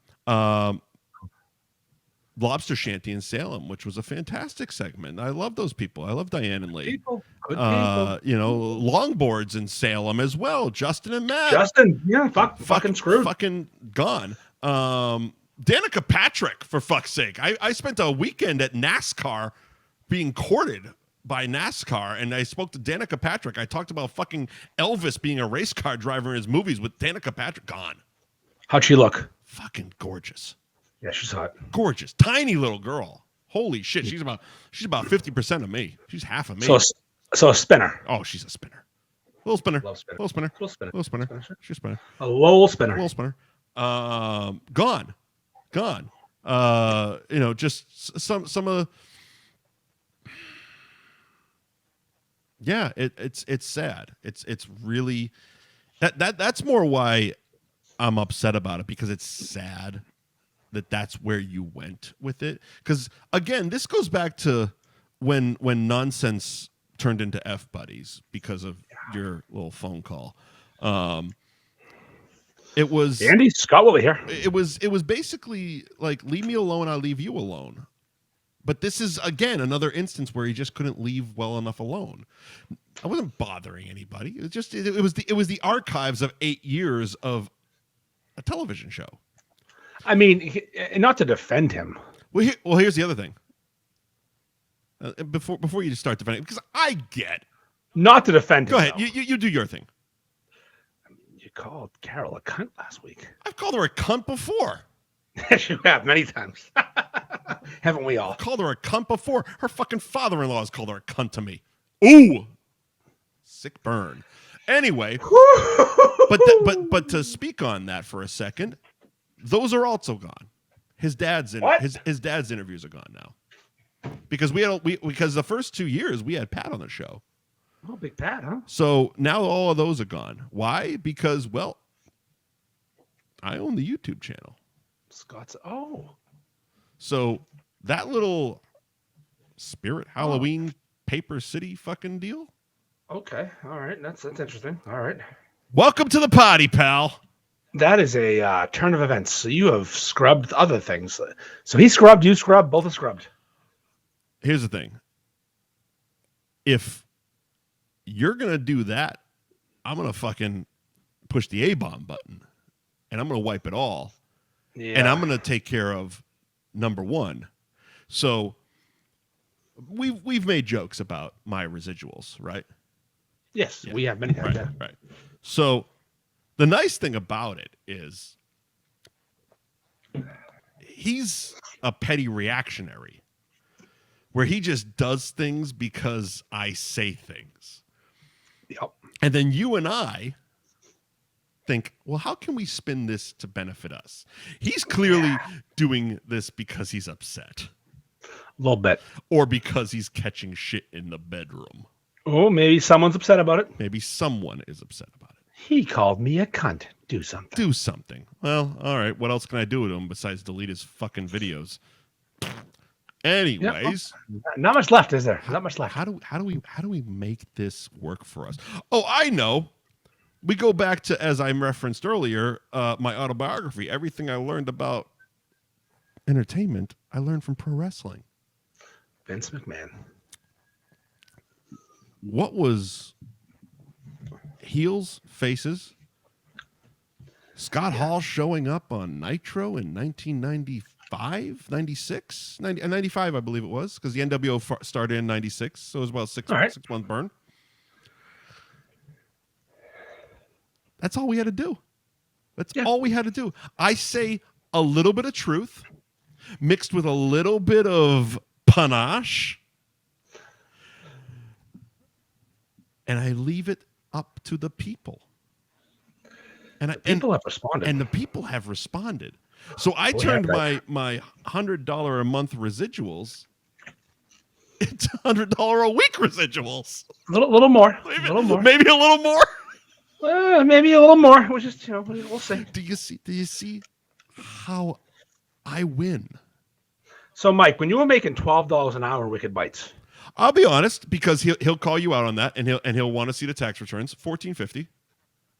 Lobster Shanty in Salem, which was a fantastic segment. I love those people. I love Diane and Lee. Good people. Longboards in Salem as well. Justin and Matt. Yeah, fucking screwed. Fucking gone. Danica Patrick, for fuck's sake. I spent a weekend at NASCAR being courted by NASCAR, and I spoke to Danica Patrick. I talked about fucking Elvis being a race car driver in his movies with Danica Patrick gone. How'd she look? Fucking gorgeous. Yeah, she's hot. Gorgeous. Tiny little girl. Holy shit, she's about 50% of me. She's half of me. So a spinner. Oh, she's a spinner. Little spinner. Love spinner. Little spinner. Little spinner. Little spinner. Spinner, sure. She's a spinner. A Lowell spinner. Little spinner. Gone. Just some of. Yeah, it's sad. It's really that's more why I'm upset about it, because it's sad that that's where you went with it. Because again, this goes back to when nonsense turned into F buddies because of your little phone call. It was Andy Scott over here. It was basically like, leave me alone, I'll leave you alone. But this is again another instance where he just couldn't leave well enough alone. I wasn't bothering anybody. It was just it was the archives of 8 years of a television show. I mean, not to defend him. Well, here's the other thing. Before you start defending, because I get. Not to defend him. Go ahead. You do your thing. You called Carol a cunt last week. I've called her a cunt before. Yes, you have, many times. Haven't we all? I've called her a cunt before. Her fucking father-in-law has called her a cunt to me. Ooh. Sick burn. Anyway, but to speak on that for a second, those are also gone. His dad's interviews are gone now. Because because the first 2 years we had Pat on the show. Oh, Big Pat, huh? So now all of those are gone. Why? Because, well, I own the YouTube channel. Scott's. So that little Spirit Halloween Paper City fucking deal. Okay. All right. That's interesting. All right. Welcome to the party, pal. That is a turn of events. So you have scrubbed other things. So he scrubbed, you scrubbed, both are scrubbed. Here's the thing. If you're going to do that, I'm going to fucking push the A-bomb button, and I'm going to wipe it all. Yeah. And I'm going to take care of number one. So we've made jokes about my residuals, right? Yes, Yeah. we have many times. Right, right. So the nice thing about it is he's a petty reactionary where he just does things because I say things. Yep. And then you and I think, well, how can we spin this to benefit us? He's clearly doing this because he's upset. A little bit. Or because he's catching shit in the bedroom. Oh, maybe someone's upset about it. Maybe someone is upset about it. He called me a cunt. Do something. Do something. Well, all right. What else can I do with him besides delete his fucking videos? Anyways, not much left, is there? Not much left. How do we make this work for us? Oh, I know. We go back to, as I referenced earlier, my autobiography. Everything I learned about entertainment, I learned from pro wrestling. Vince McMahon. What was heels, faces? Scott Hall showing up on Nitro in 1995, 96, 95, I believe it was, because the NWO started in 96, so it was about 6 month burn. That's all we had to do. That's all we had to do. I say a little bit of truth mixed with a little bit of panache, and I leave it up to the people. And People have responded. And the people have responded. So I turned my $100 a month residuals into $100 a week residuals. A little more. Maybe a little more. Maybe a little more. Maybe a little more. We'll just, we'll see. Do you see how I win? So, Mike, when you were making $12 an hour, Wicked Bites. I'll be honest, because he'll call you out on that, and he'll want to see the tax returns. $14.50.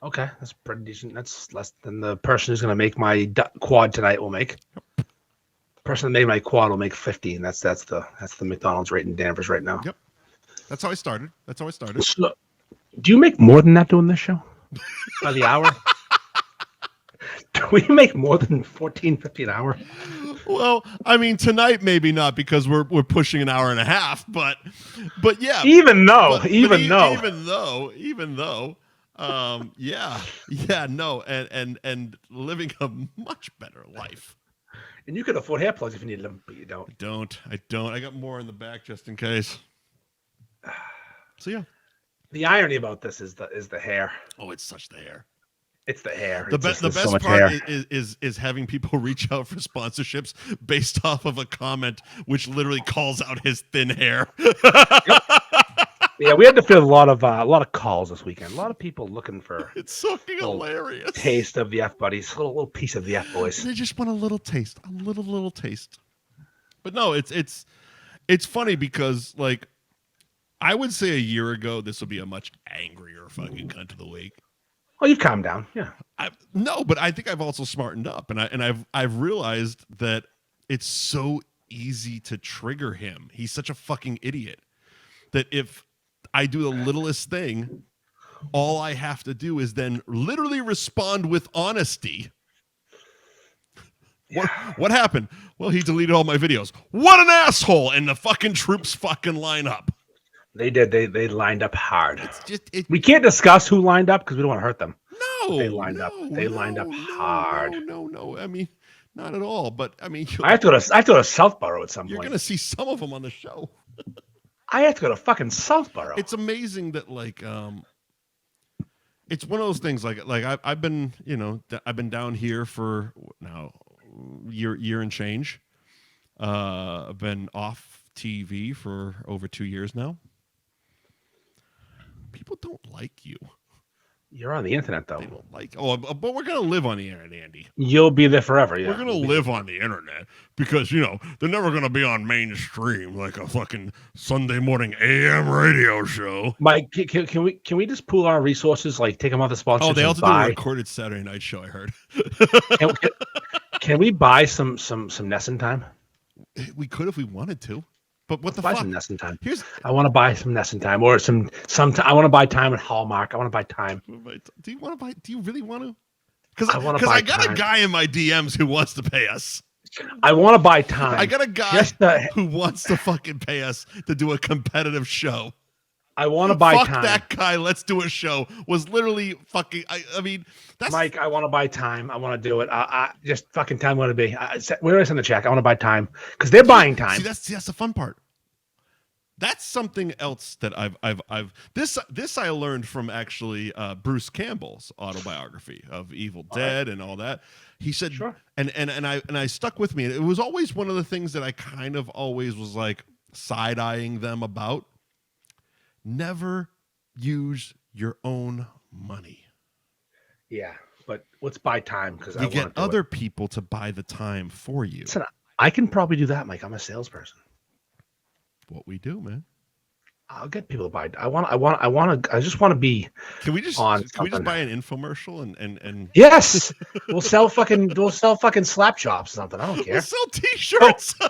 Okay, that's pretty decent. That's less than the person who's going to make my quad tonight will make. The person that made my quad will make 15. That's the McDonald's rate in Danvers right now. Yep, that's how I started. So, do you make more than that doing this show by the hour? Do we make more than $14.50 an hour? Well, I mean, tonight maybe not, because we're pushing an hour and a half, but yeah. Even though, no, and living a much better life. And you could afford hair plugs if you needed them, but you don't. I don't. I got more in the back just in case. So yeah. The irony about this is the hair. Oh, it's such the hair. It's the hair. The best part is having people reach out for sponsorships based off of a comment which literally calls out his thin hair. Yep. Yeah, we had to fill a lot of calls this weekend. A lot of people looking for It's fucking hilarious. Taste of the F buddies, a little piece of the F boys. They just want a little taste, a little taste. But no, it's funny because like I would say a year ago this would be a much angrier fucking cunt of the week. Oh, you've calmed down, yeah. No, but I think I've also smartened up, and I've realized that it's so easy to trigger him. He's such a fucking idiot that if I do the littlest thing, all I have to do is then literally respond with honesty. What happened? Well, he deleted all my videos. What an asshole! And the fucking troops fucking line up. They did. They lined up hard. It's just we can't discuss who lined up because we don't want to hurt them. No, they lined up. They lined up hard. No. I mean, not at all. But I mean, I have to go to Southborough at some point. You're gonna see some of them on the show. I have to go to fucking Southborough. It's amazing that like it's one of those things like I've been I've been down here for now year and change. I've been off TV for over 2 years now. People don't like you. You're on the internet though. They don't like. Oh, but we're gonna live on the internet, Andy. You'll be there forever. Yeah, we're gonna live on the internet because they're never gonna be on mainstream like a fucking Sunday morning AM radio show. Mike, can we just pool our resources? Like take them off the sponsors. Oh, they also do a recorded Saturday night show. I heard. Can we buy some Nessun time? We could if we wanted to. But what the buy fuck? Some Nessun time. I want to buy some Nessun time or some. I want to buy time at Hallmark. I want to buy time. Do you want to buy? Do you really want to? Because I got time. A guy in my DMs who wants to pay us. I want to buy time. I got a guy who wants to fucking pay us to do a competitive show. I want to buy Fuck time. That guy. Let's do a show. Was literally fucking. I mean, that's Mike. I want to buy time. I want to do it. I just fucking tell me what to be. Where do I send the check? I want to buy time because they're buying time. See, that's the fun part. That's something else that I've this I learned from actually Bruce Campbell's autobiography of Evil Dead and all that. He said, sure. and I stuck with me. It was always one of the things that I kind of always was like side-eyeing them about. Never use your own money. Yeah, but let's buy time because you get other people to buy the time for you. Listen, I can probably do that, Mike. I'm a salesperson. What we do, man. I'll get people to buy. I just want to be. Can we just buy an infomercial and yes, we'll sell fucking slap chops or something. I don't care. We'll sell t-shirts. Oh.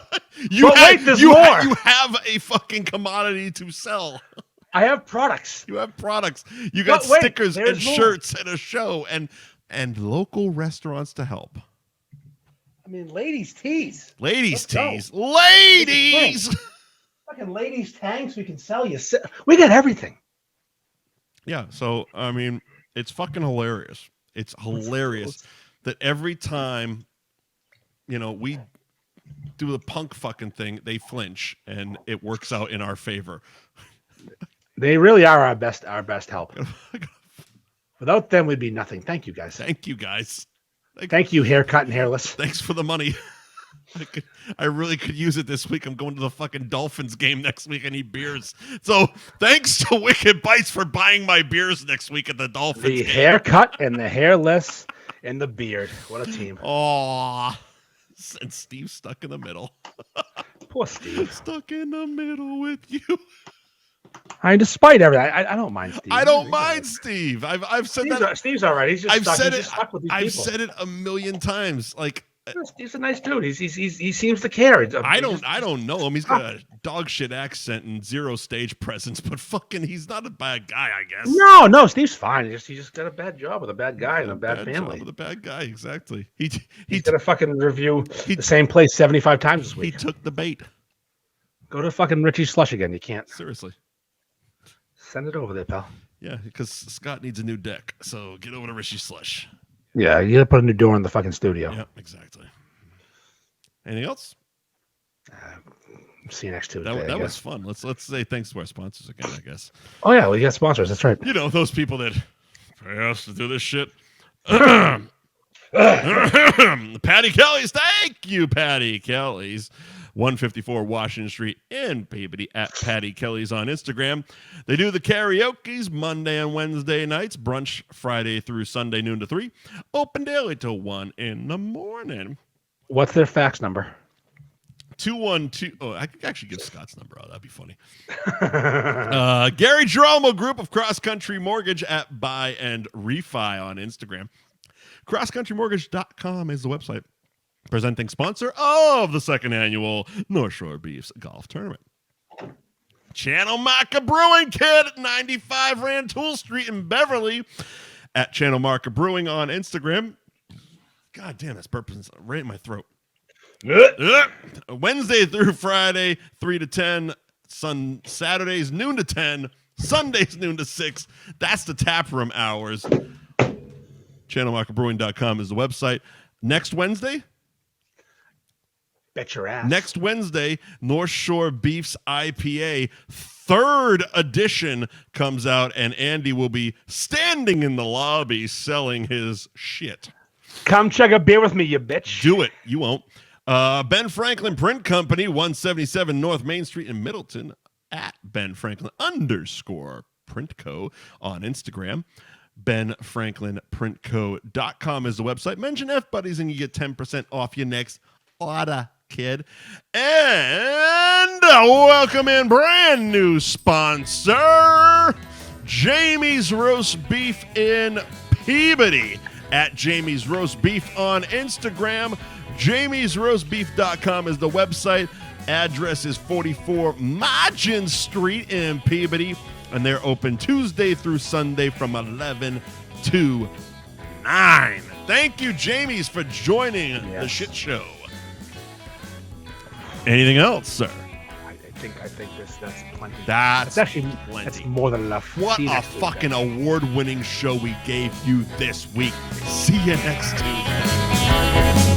You have a fucking commodity to sell. I have products. You have products. You got stickers and shirts and a show and local restaurants to help. I mean, ladies' tees. Ladies' tees. Fucking ladies' tanks we can sell you. We got everything. Yeah, so, I mean, it's fucking hilarious. It's hilarious that every time, we do the punk fucking thing, they flinch, and it works out in our favor. They really are our best help. Without them, we'd be nothing. Thank you, guys. Thank you, guys. Thank you, haircut and hairless. Thanks for the money. I really could use it this week. I'm going to the fucking Dolphins game next week. I need beers. So thanks to Wicked Bites for buying my beers next week at the Dolphins game. Haircut and the hairless and the beard. What a team. Aw. And Steve's stuck in the middle. Poor Steve. Stuck in the middle with you. Despite everything, I don't mind Steve. I don't mind Steve. I've said that. Steve's all right. He's just stuck. He's just stuck with these people. I've said it a million times. Like, Steve's a nice dude. He seems to care. I don't know him. He's got a dog shit accent and zero stage presence, but fucking he's not a bad guy, I guess. No, Steve's fine. He just got a bad job with a bad guy and a bad family. With a bad guy, exactly. He's gonna fucking review the same place 75 times this week. He took the bait. Go to fucking Richie's Slush again. You can't. Seriously. Send it over there, pal. Yeah, because Scott needs a new deck. So get over to Richie's Slush. Yeah, you gotta put a new door in the fucking studio. Yeah, exactly. Anything else? See you next Tuesday. That was fun. Let's say thanks to our sponsors again, I guess. Oh yeah, we got sponsors. That's right. You know, those people that pay us to do this shit. Patty Kelly's. Thank you, Patty Kelly's. 154 Washington Street in Peabody at Patty Kelly's on Instagram. They do the karaoke's Monday and Wednesday nights, brunch Friday through Sunday noon to 3, open daily till 1 in the morning. What's their fax number? 212. Oh, I could actually give Scott's number out. That'd be funny. Gary Geromo Group of Cross Country Mortgage at Buy and Refi on Instagram. CrossCountryMortgage.com is the website. Presenting sponsor of the second annual North Shore Beefs Golf Tournament. Channel Maca Brewing Kid at 95 Rantoul Street in Beverly at Channel Maca Brewing on Instagram. God damn, that's burping right in my throat. Wednesday through Friday, 3 to 10. Saturdays, noon to 10. Sundays, noon to 6. That's the tap room hours. ChannelMarketBrewing.com is the website. Next Wednesday? Bet your ass. Next Wednesday, North Shore Beefs IPA 3rd edition comes out, and Andy will be standing in the lobby selling his shit. Come chug a beer with me, you bitch. Do it. You won't. Ben Franklin Print Company, 177 North Main Street in Middleton, at Ben Franklin _Print Co. on Instagram. BenFranklinPrintCo.com is the website. Mention F Buddies and you get 10% off your next order, kid. And welcome in brand new sponsor, Jamie's Roast Beef in Peabody, at Jamie's Roast Beef on Instagram. JamiesRoastBeef.com is the website. Address is 44 Margin Street in Peabody, and they're open Tuesday through Sunday from 11 to 9. Thank you, Jamie's, for joining the shit show. Anything else, sir? I think that's plenty. That's actually plenty. That's more than enough. What See you a next Tuesday. fucking award-winning show we gave you this week. See you next Tuesday.